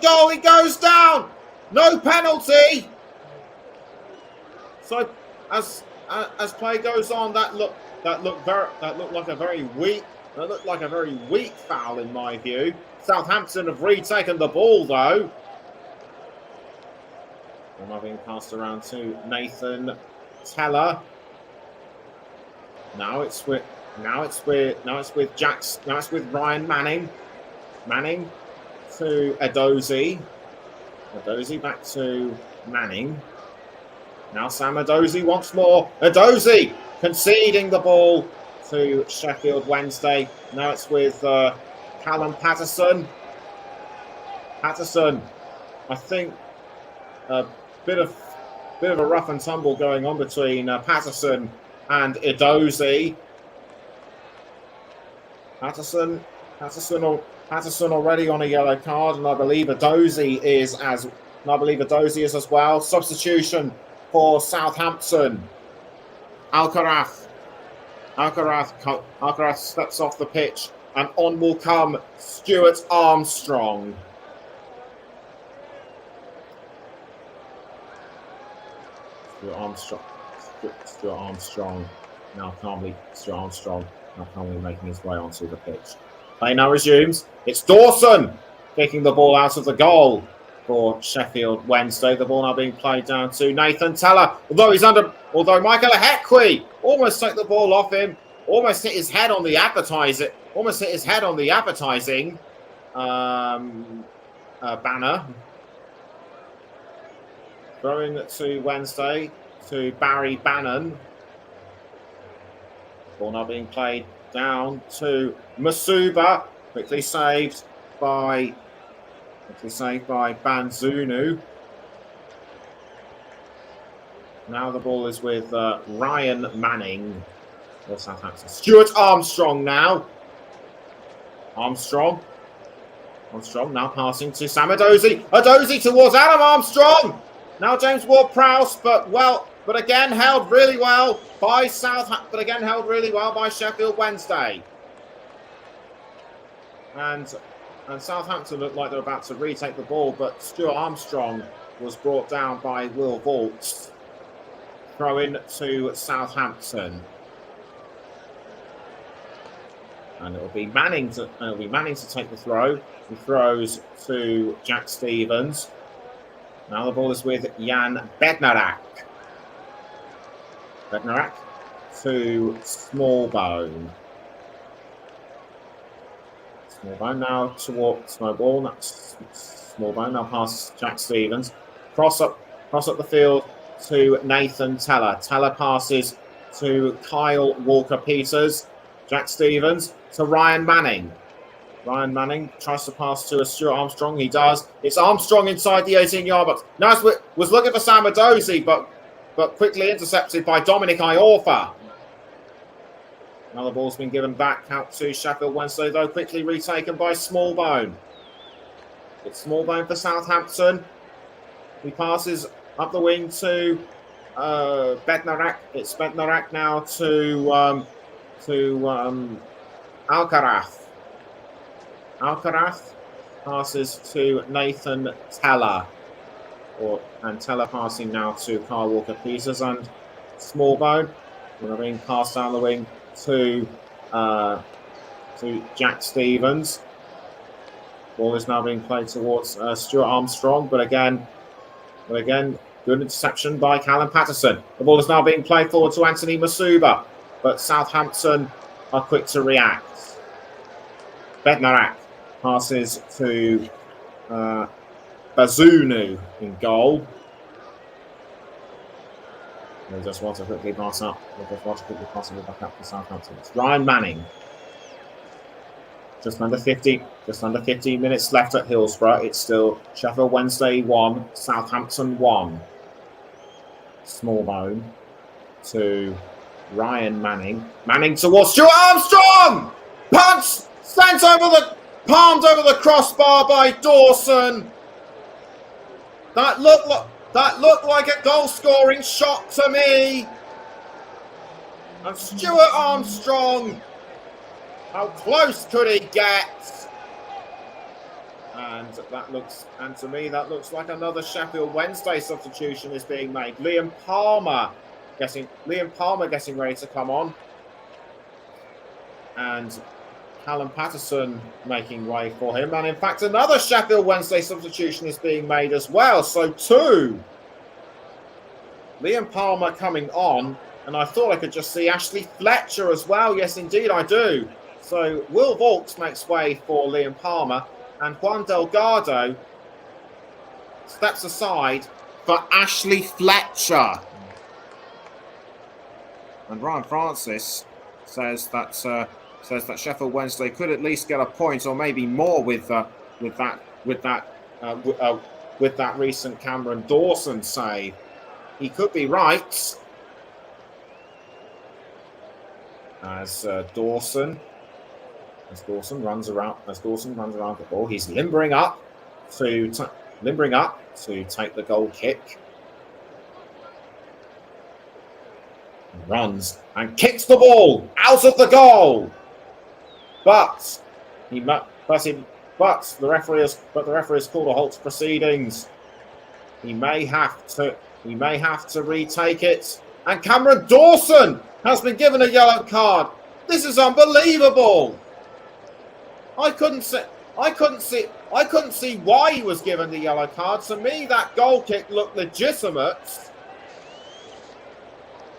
goal. He goes down. No penalty. So as play goes on, that looked like a very weak foul in my view. Southampton have retaken the ball though. And now being passed around to Nathan Teller. Now it's with Ryan Manning. Manning to Edozie. Edozie back to Manning. Now Sam Edozie once more. Edozie conceding the ball to Sheffield Wednesday. Now it's with Callum Patterson. Patterson, I think a bit of a rough and tumble going on between Patterson and Edozie. Patterson already on a yellow card, and I believe Edozie is as well. Substitution for Southampton. Alcaraz steps off the pitch, and on will come Stuart Armstrong. Stuart Armstrong now calmly making his way onto the pitch. Play now resumes. It's Dawson kicking the ball out of the goal for Sheffield Wednesday. The ball now being played down to Nathan Teller. Although Michael Ehekwe almost took the ball off him, almost hit his head on the advertising banner. Throwing it to Wednesday to Barry Bannon. Ball now being played down to Masuba. Quickly saved by Banzunu. Now the ball is with Ryan Manning for Southampton. Stuart Armstrong now. Armstrong now passing to Sam Edozie. Edozie towards Adam Armstrong. Now James Ward-Prowse, but again held really well by Sheffield Wednesday. And Southampton looked like they're about to retake the ball, but Stuart Armstrong was brought down by Will Vaulks. Throw in to Southampton. And it'll be Manning to take the throw. He throws to Jack Stevens. Now the ball is with Jan Bednarak. Bednarak to Smallbone. Smallbone now towards Snowball. That's Smallbone now passes Jack Stevens. Cross up the field to Nathan Teller. Teller passes to Kyle Walker-Peters. Jack Stevens to Ryan Manning. Ryan Manning tries to pass to Stuart Armstrong. He does. It's Armstrong inside the 18-yard box. Naswit was looking for Samadozi, but quickly intercepted by Dominic Iorfa. Another ball's been given back out to Sheffield Wednesday, though quickly retaken by Smallbone. It's Smallbone for Southampton. He passes up the wing to Bednarak. It's Bednarak now to Alcaraz. Alcaraz passes to Nathan Teller. And Teller passing now to Kyle Walker-Peters and Smallbone. They're being passed down the wing to Jack Stevens. Ball is now being played towards Stuart Armstrong, but again, good interception by Callum Patterson. The ball is now being played forward to Anthony Masuba, but Southampton are quick to react. Bednarak passes to Bazunu in goal. They just want to quickly pass up. They just want to quickly pass it back up to Southampton. It's Ryan Manning. Just under 15 minutes left at Hillsborough. It's still Sheffield Wednesday 1, Southampton 1. Smallbone to Ryan Manning. Manning towards Stuart Armstrong! Punch! Palmed over the crossbar by Dawson. That looked like a goal-scoring shot to me. And Stuart Armstrong, how close could he get? And to me that looks like another Sheffield Wednesday substitution is being made. Liam Palmer getting ready to come on. And Callum Patterson making way for him. And in fact, another Sheffield Wednesday substitution is being made as well. So two. Liam Palmer coming on. And I thought I could just see Ashley Fletcher as well. Yes, indeed, I do. So Will Vaulks makes way for Liam Palmer. And Juan Delgado steps aside for Ashley Fletcher. And Ryan Francis says that Sheffield Wednesday could at least get a point or maybe more with that recent Cameron Dawson save. He could be right. As Dawson runs around the ball, he's limbering up to take the goal kick. Runs and kicks the ball out of the goal. But the referee has called a halt to proceedings. He may have to retake it. And Cameron Dawson has been given a yellow card. This is unbelievable. I couldn't see why he was given the yellow card. To me, that goal kick looked legitimate.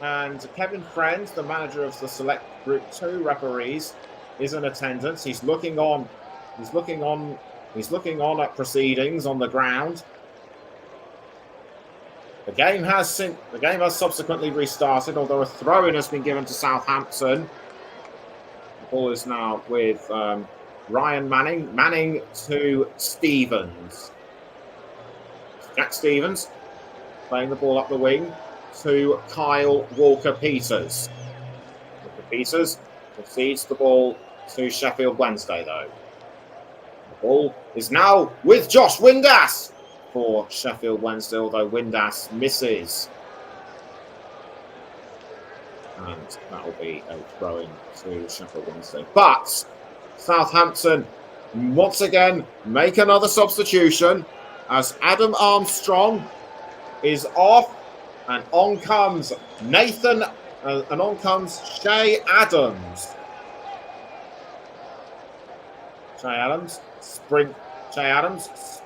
And Kevin Friend, the manager of the Select Group 2 referees, is in attendance. He's looking on at proceedings on the ground. The game has subsequently restarted, although a throw-in has been given to Southampton. The ball is now with Ryan Manning. Manning to Stevens. Jack Stevens playing the ball up the wing to Kyle Walker-Peters. Walker-Peters concedes the ball to Sheffield Wednesday, though. The ball is now with Josh Windass. for Sheffield Wednesday, although Windass misses. And that will be a throw-in to Sheffield Wednesday. But Southampton once again make another substitution as Adam Armstrong is off, and on comes Nathan, and on comes Shay Adams. Shay Adams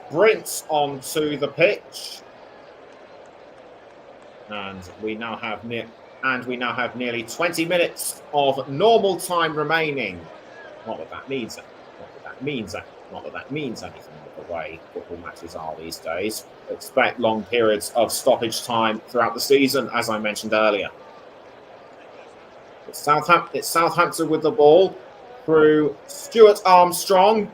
sprints onto the pitch, and we now have nearly 20 minutes of normal time remaining. Not that that means anything with the way football matches are these days. Expect long periods of stoppage time throughout the season, as I mentioned earlier. It's Southampton with the ball through Stuart Armstrong.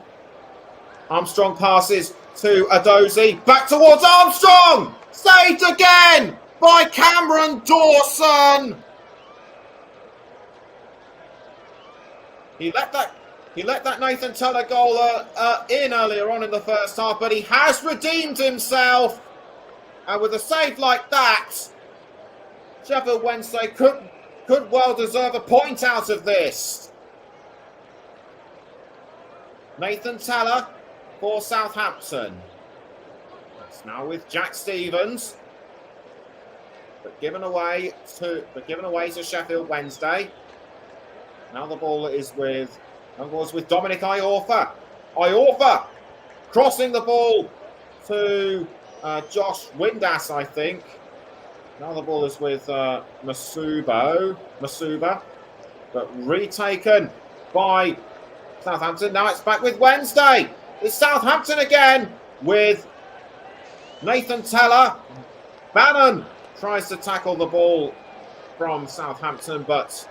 Armstrong passes to Adozie. Back towards Armstrong! Saved again by Cameron Dawson! He let that Nathan Teller goal in earlier on in the first half, but he has redeemed himself. And with a save like that, Sheffield Wednesday could well deserve a point out of this. Nathan Teller for Southampton. That's now with Jack Stevens, but given away to Sheffield Wednesday. Now the ball is with Dominic Iorfa. Iorfa crossing the ball to Josh Windass, I think. Now the ball is with Masuba, but retaken by Southampton. Now it's back with Wednesday. It's Southampton again with Nathan Teller. Bannon tries to tackle the ball from Southampton, but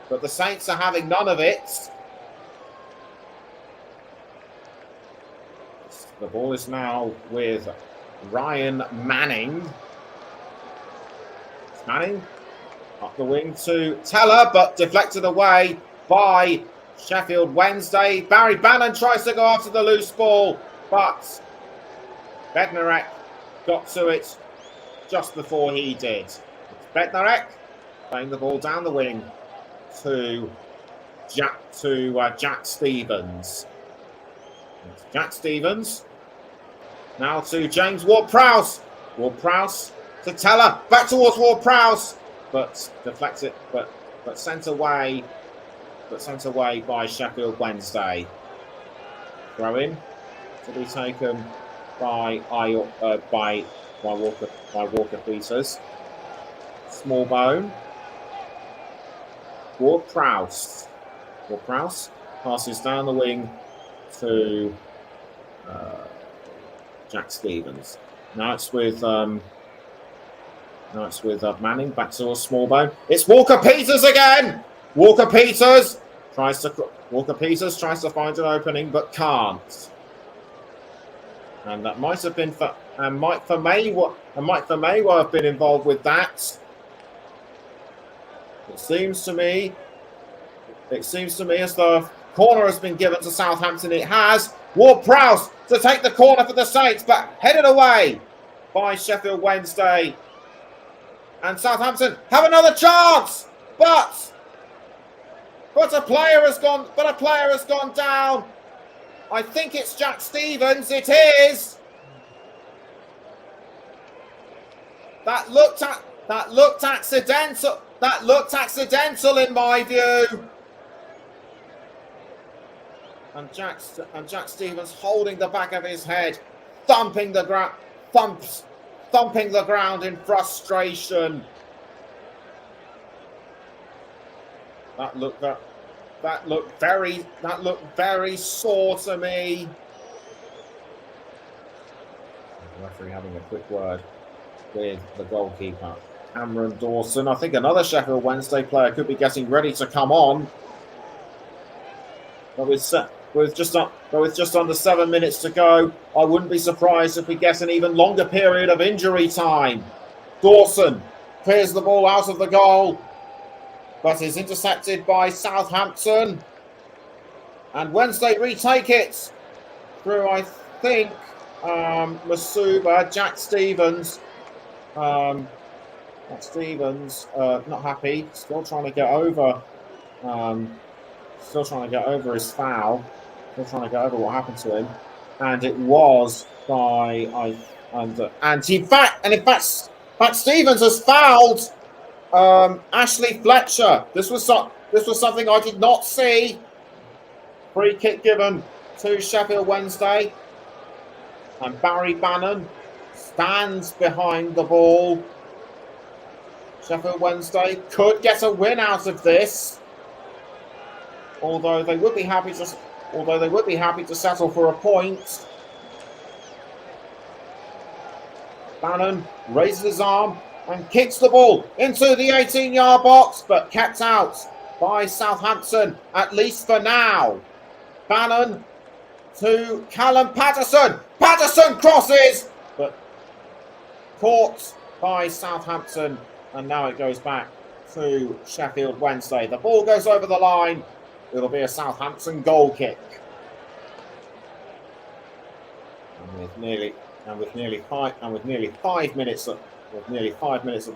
the Saints are having none of it. The ball is now with Ryan Manning. Manning up the wing to Teller, but deflected away by Sheffield Wednesday. Barry Bannon tries to go after the loose ball, but Bednarek got to it just before he did. Bednarek playing the ball down the wing to Jack Stevens. Jack Stevens now to James Ward-Prowse. Ward-Prowse to Teller, back towards Ward-Prowse, but deflected, but sent away by Sheffield Wednesday. Throw in to be taken by Walker Peters. Smallbone. Ward-Prowse passes down the wing to Jack Stevens. Now it's with Manning, back to Smallbone. It's Walker Peters again. Walker Peters tries to find an opening, but can't. And that might have been Mike May will have been involved with that. It seems to me as though a corner has been given to Southampton. It has. Ward-Prowse to take the corner for the Saints, but headed away by Sheffield Wednesday. And Southampton have another chance, but a player has gone down. I think it's Jack Stevens. It is. That looked accidental. That looked accidental in my view. And Jack Stevens holding the back of his head, thumping the ground in frustration. That looked very sore to me. The referee having a quick word with the goalkeeper, Cameron Dawson. I think another Sheffield Wednesday player could be getting ready to come on. But with just under 7 minutes to go, I wouldn't be surprised if we get an even longer period of injury time. Dawson clears the ball out of the goal, but is intercepted by Southampton. And Wednesday retake it through, I think, Masuba, Jack Stevens. Jack Stevens, not happy. Still trying to get over. Still trying to get over his foul. Still trying to get over what happened to him. And it was by in fact, Stevens has fouled Ashley Fletcher. This was something I did not see. Free kick given to Sheffield Wednesday. And Barry Bannon stands behind the ball. Sheffield Wednesday could get a win out of this, although they would be happy to settle for a point. Bannon raises his arm and kicks the ball into the 18-yard box, but kept out by Southampton, at least for now. Bannon to Callum Patterson. Patterson crosses, but caught by Southampton, and now it goes back to Sheffield Wednesday. The ball goes over the line. It'll be a Southampton goal kick. And with nearly 5 minutes of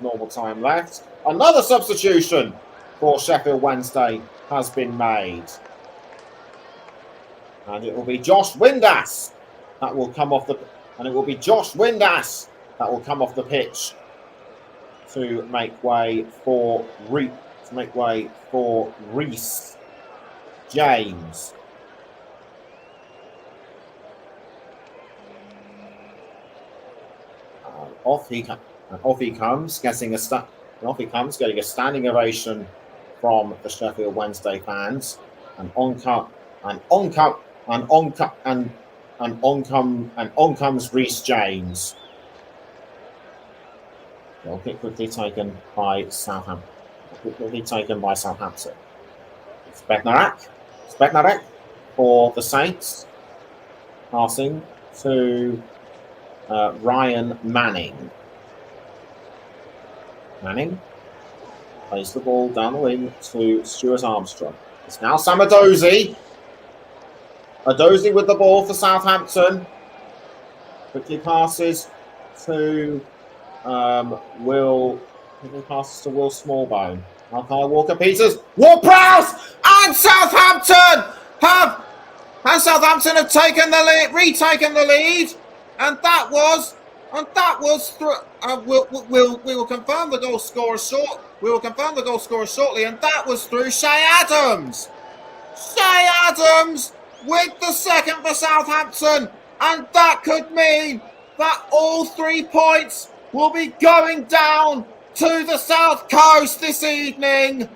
normal time left, another substitution for Sheffield Wednesday has been made. And it will be Josh Windass that will come off the pitch to make way for Reece James. Off he comes, getting a standing ovation from the Sheffield Wednesday fans, and on comes Reece James. Goal kick quickly taken by Southampton. It's Bednarek for the Saints, passing to Ryan Manning. Manning plays the ball down the wing to Stuart Armstrong. It's now Sam Adozie. Adozie with the ball for Southampton. Quickly passes to Will Smallbone. Now Kyle Walker-Peters. Ward-Prowse! And Southampton have retaken the lead. And that was we will confirm the goal scorer shortly, and that was through Shay Adams. Shay Adams with the second for Southampton, and that could mean that all 3 points will be going down to the South Coast this evening.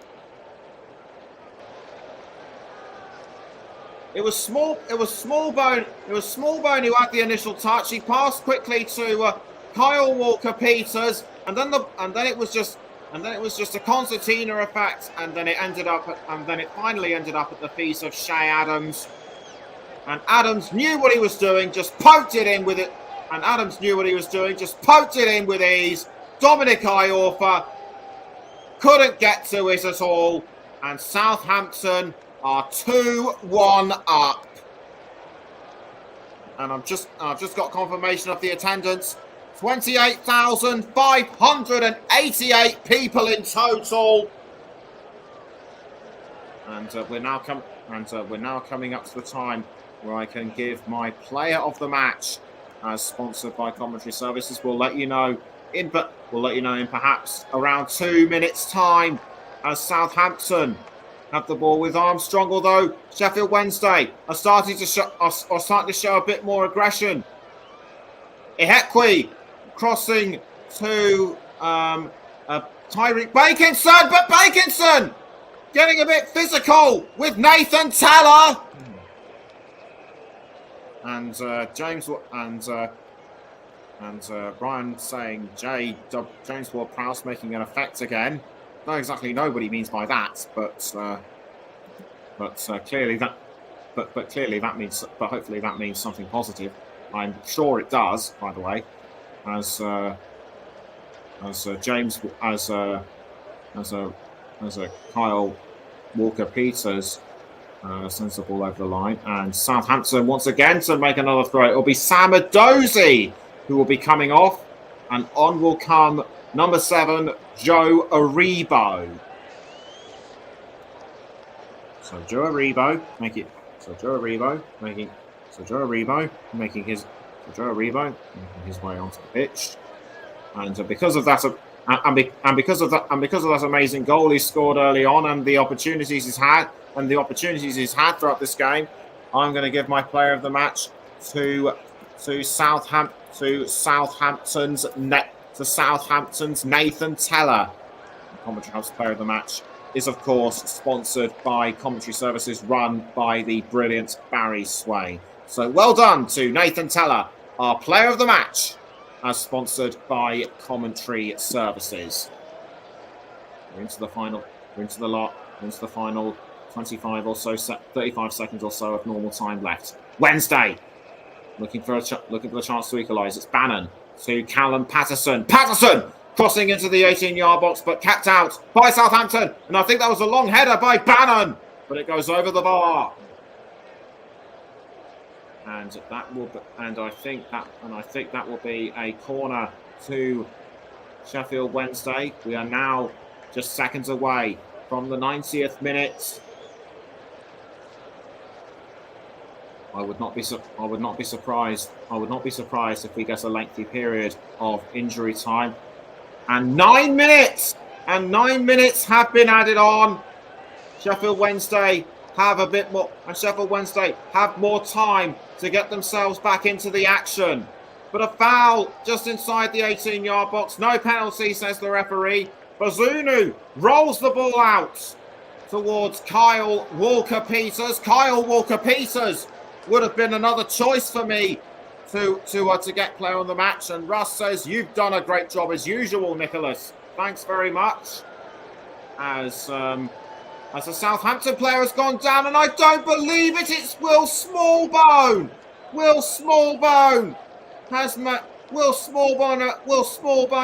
It was Smallbone who had the initial touch. He passed quickly to Kyle Walker-Peters, and then it was just a concertina effect, and then it finally ended up at the feet of Shay Adams. And Adams knew what he was doing, just poked it in with it. With ease. Dominic Iorfa couldn't get to it at all, and Southampton are 2-1 up. And I've just got confirmation of the attendance. 28,588 people in total. And we're now coming up to the time where I can give my player of the match, as sponsored by Commentary Services. We'll let you know in perhaps around 2 minutes' time, as Southampton have the ball with Armstrong, although Sheffield Wednesday are starting to show a bit more aggression. Ihekwe crossing to Tyreek Bakinson, but Bakinson getting a bit physical with Nathan Teller. And James and Brian saying James Ward-Prowse making an effect again. Not exactly know what he means by that, but hopefully that means something positive. I'm sure it does, by the way, as Kyle Walker-Peters Sends the ball over the line. And Southampton once again to make another throw. It'll be Sam Adozie who will be coming off. And on will come number 7, Joe Aribo. So Joe Aribo making his way onto the pitch. And because of that because of that amazing goal he scored early on and the opportunities he's had throughout this game, I'm going to give my player of the match to Southampton's Nathan Teller. The Commentary Hub's player of the match is, of course, sponsored by Commentary Services run by the brilliant Barry Swain. So well done to Nathan Teller, our player of the match, as sponsored by Commentary Services. We're into the final 25 or so, 35 seconds or so of normal time left. Wednesday looking for the chance to equalise. It's Bannon to Callum Patterson. Patterson crossing into the 18-yard box, but capped out by Southampton. And I think that was a long header by Bannon, but it goes over the bar. And I think that will be a corner to Sheffield Wednesday. We are now just seconds away from the 90th minute. I would not be surprised if we get a lengthy period of injury time. And 9 minutes have been added on. Sheffield Wednesday have a bit more, and Sheffield Wednesday have more time to get themselves back into the action. But a foul just inside the 18-yard box. No penalty, says the referee. Bazunu rolls the ball out towards Kyle Walker-Peters. Kyle Walker-Peters would have been another choice for me to get player on the match. And Russ says, you've done a great job as usual, Nicholas. Thanks very much. As a Southampton player has gone down, and I don't believe it. It's Will Smallbone. Will Smallbone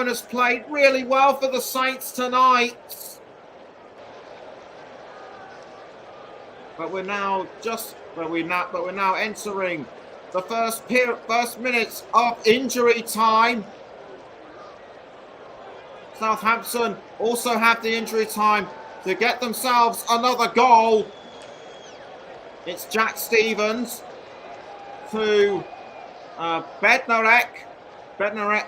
has played really well for the Saints tonight. But we're now entering the first minutes of injury time. Southampton also have the injury time to get themselves another goal. It's Jack Stevens to Bednarek. Bednarek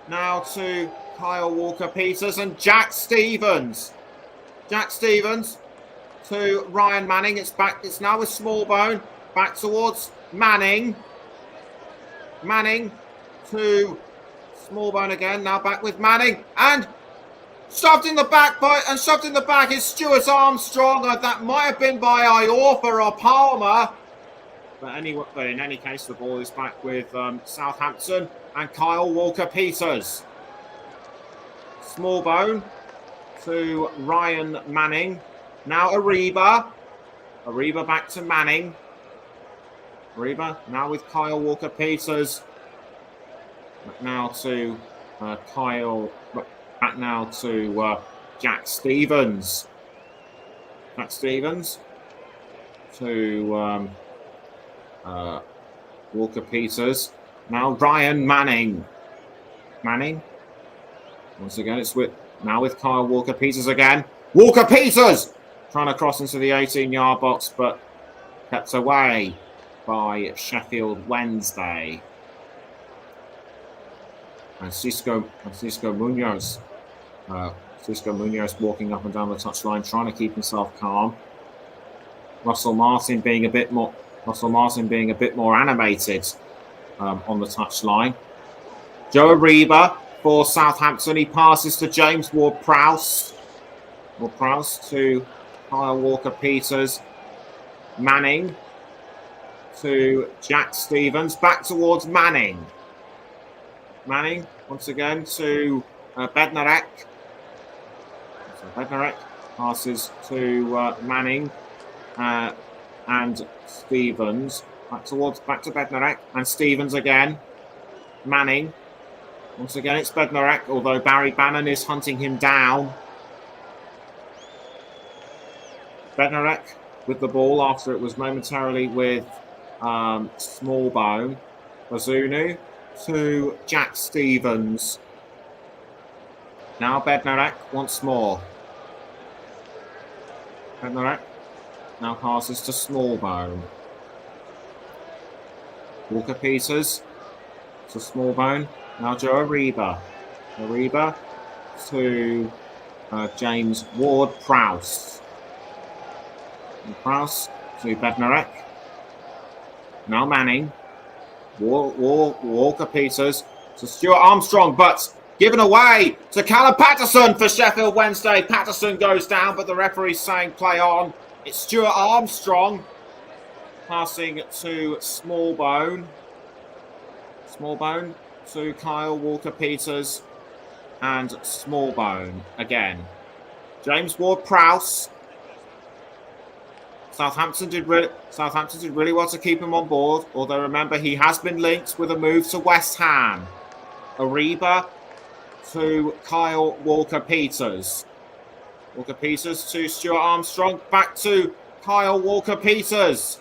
now to Kyle Walker-Peters, and Jack Stevens to Ryan Manning. It's now with Smallbone. Back towards Manning. Manning to Smallbone again. Now back with Manning. And shoved in the back is Stuart Armstrong. That might have been by Iorfa or Palmer. But in any case, the ball is back with Southampton and Kyle Walker-Peters. Smallbone to Ryan Manning. Now Ariba. Ariba back to Manning. Ariba now with Kyle Walker-Peters. Back now to Back now to Jack Stevens. Jack Stevens to Walker-Peters. Now Ryan Manning. Manning. Once again, it's with Kyle Walker-Peters again. Walker-Peters trying to cross into the 18-yard box, but kept away by Sheffield Wednesday. And Cisco Munoz. Cisco Munoz walking up and down the touchline, trying to keep himself calm. Russell Martin being a bit more animated on the touchline. Joe Ariba for Southampton. He passes to James Ward-Prowse. Ward-Prowse to Kyle Walker-Peters. Manning to Jack Stevens. Back towards Manning. Manning once again to Bednarek. So Bednarek passes to Manning and Stevens. Back to Bednarek and Stevens again. Manning. Once again, it's Bednarek, although Barry Bannon is hunting him down. Bednarek with the ball after it was momentarily with Smallbone. Bazunu to Jack Stevens. Now Bednarek once more. Bednarek now passes to Smallbone. Walker-Peters to Smallbone. Now Joe Ariba. Ariba to James Ward-Prowse. Prowse to Bednarek. Now Manning. Walker-Peters to Stuart Armstrong, but given away to Callum Patterson for Sheffield Wednesday. Patterson goes down, but the referee's saying play on. It's Stuart Armstrong passing to Smallbone. Smallbone to Kyle Walker-Peters and Smallbone again. James Ward-Prowse. Southampton did really well to keep him on board, although remember he has been linked with a move to West Ham. Ariba to Kyle Walker-Peters. Walker-Peters to Stuart Armstrong. Back to Kyle Walker-Peters.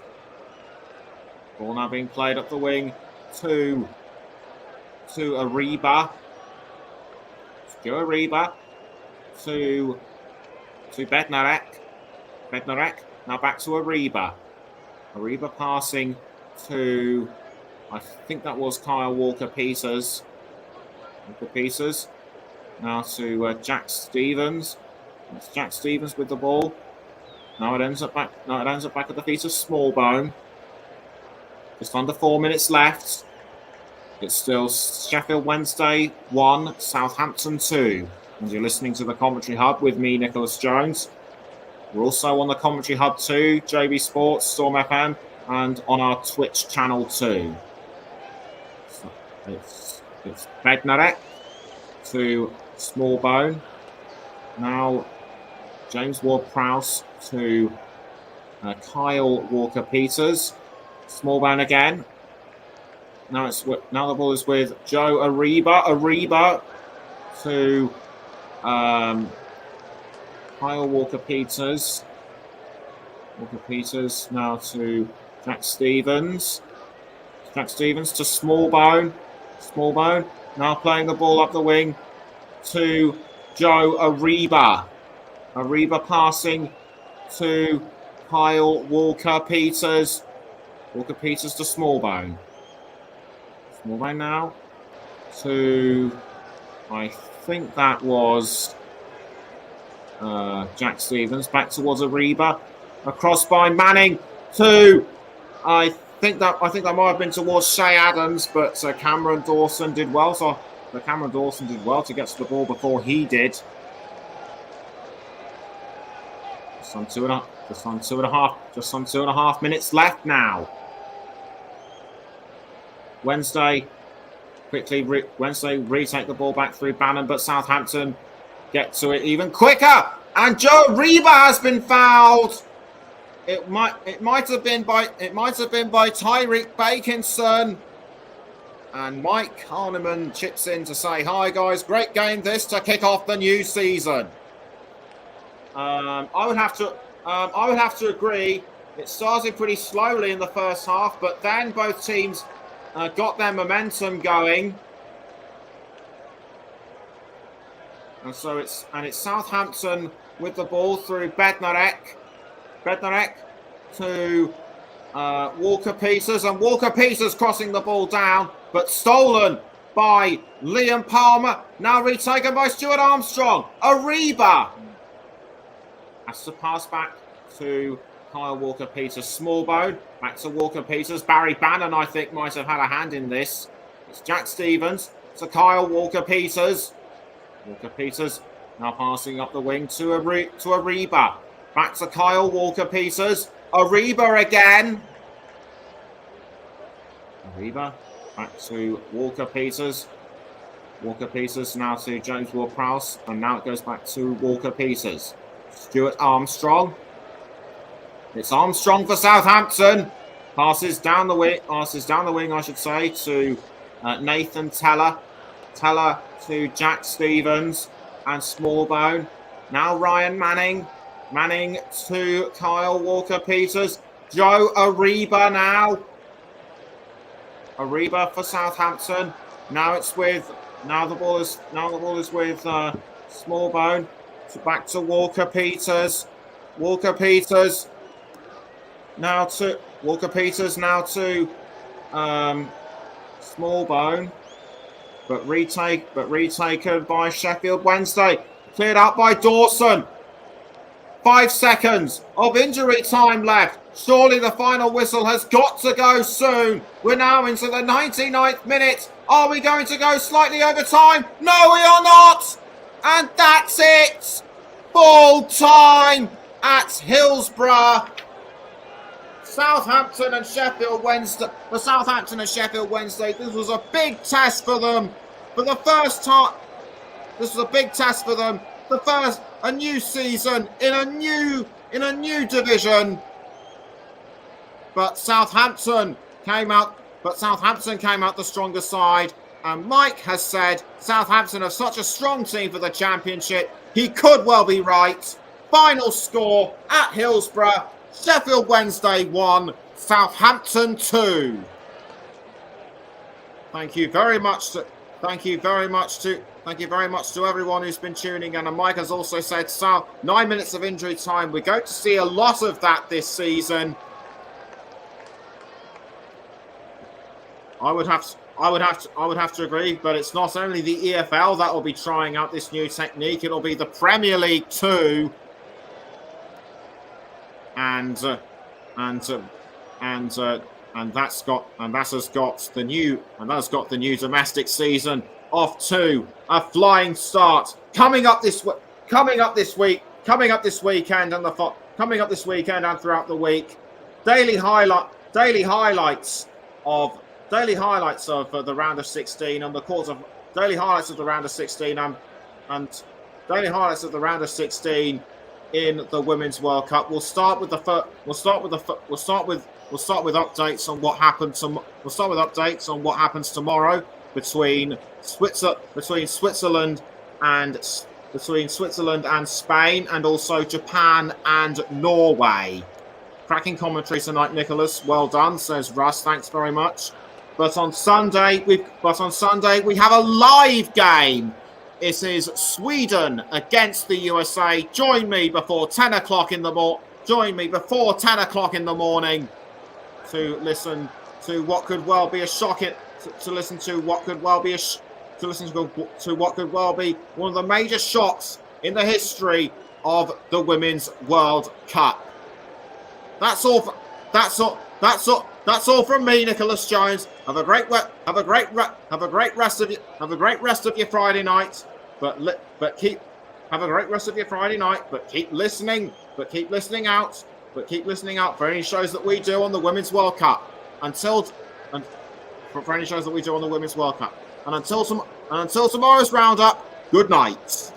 Ball now being played up the wing to Ariba. Joe Ariba to Bednarek. Bednarek now back to Ariba. Ariba passing to, I think that was Kyle Walker-Peters. Walker-Peters now to Jack Stevens. It's Jack Stevens with the ball. Now it ends up back at the feet of Smallbone. Just under 4 minutes left. It's still Sheffield Wednesday 1, Southampton 2. And you're listening to the Commentary Hub with me, Nicholas Jones. We're also on the Commentary Hub 2, JB Sports, Storm FM, and on our Twitch channel too. So it's Bednarek to Smallbone. Now James Ward-Prowse to Kyle Walker-Peters. Smallbone again. Now the ball is with Joe Ariba. Ariba to Kyle Walker-Peters. Walker-Peters now to Jack Stevens. Jack Stevens to Smallbone. Smallbone now playing the ball up the wing to Joe Ariba. Ariba passing to Kyle Walker-Peters. Walker-Peters to Smallbone. Smallbone now to, I think that was Jack Stevens. Back towards Ariba. Across by Manning to, I think that might have been towards Shay Adams, but Cameron Dawson did well. So Cameron Dawson did well to get to the ball before he did. Just on two and a half minutes left now. Wednesday retake the ball back through Bannon, but Southampton get to it even quicker. And Joe Ariba has been fouled. It might have been by Tyreek Bakinson. And Mike Harneman chips in to say, "Hi guys, great game this to kick off the new season." I would have to agree. It started pretty slowly in the first half, but then both teams got their momentum going. And so it's Southampton with the ball through Bednarek. Bednarek to Walker-Peters, and Walker-Peters crossing the ball down, but stolen by Liam Palmer. Now retaken by Stuart Armstrong. Ariba has to pass back to Kyle Walker-Peters. Smallbone back to Walker-Peters. Barry Bannon, I think, might have had a hand in this. It's Jack Stevens to Kyle Walker-Peters. Walker-Peters now passing up the wing to Ariba. Back to Kyle Walker-Peters. Ariba again. Ariba back to Walker-Peters. Walker-Peters now to James Ward-Prowse. And now it goes back to Walker-Peters. Stuart Armstrong. It's Armstrong for Southampton. Passes down the wing, I should say, to Nathan Teller. Teller to Jack Stevens and Smallbone. Now Ryan Manning. Manning to Kyle Walker-Peters. Joe Ariba now. Ariba for Southampton. Now the ball is with Smallbone. Back to Walker-Peters. Walker-Peters now to Smallbone. But retaken by Sheffield Wednesday. Cleared out by Dawson. 5 seconds of injury time left. Surely the final whistle has got to go soon. We're now into the 99th minute. Are we going to go slightly over time? No, we are not. And that's it. Full time at Hillsborough. Southampton and Sheffield Wednesday. For Southampton and Sheffield Wednesday, this was a big test for them. For the first time, this was a big test for them. A new season in a new division. But Southampton came out the stronger side. And Mike has said Southampton are such a strong team for the Championship. He could well be right. Final score at Hillsborough: Sheffield Wednesday 1, Southampton 2. Thank you very much to everyone who's been tuning in. And Mike has also said 9 minutes of injury time. We're going to see a lot of that this season. I would have to agree, but it's not only the EFL that will be trying out this new technique. It'll be the Premier League too. And that has got the new domestic season off to a flying start. Coming up this weekend and throughout the week. Daily highlights of the round of 16 and the course of daily highlights of the round of 16 and daily highlights of the round of 16 in the Women's World Cup. We'll start with updates on what happens. We'll start with updates on what happens tomorrow between Switzerland and Spain, and also Japan and Norway. Cracking commentary tonight, Nicholas. Well done, says Russ. Thanks very much. But on Sunday we have a live game. It is Sweden against the USA. Join me before 10 o'clock in the morning to listen to what could well be a shocking. To listen to what could well be one of the major shocks in the history of the Women's World Cup. That's all from me, Nicholas Jones. Have a great rest of your Friday night. But keep listening out for any shows that we do on the Women's World Cup. Until tomorrow's roundup, good night.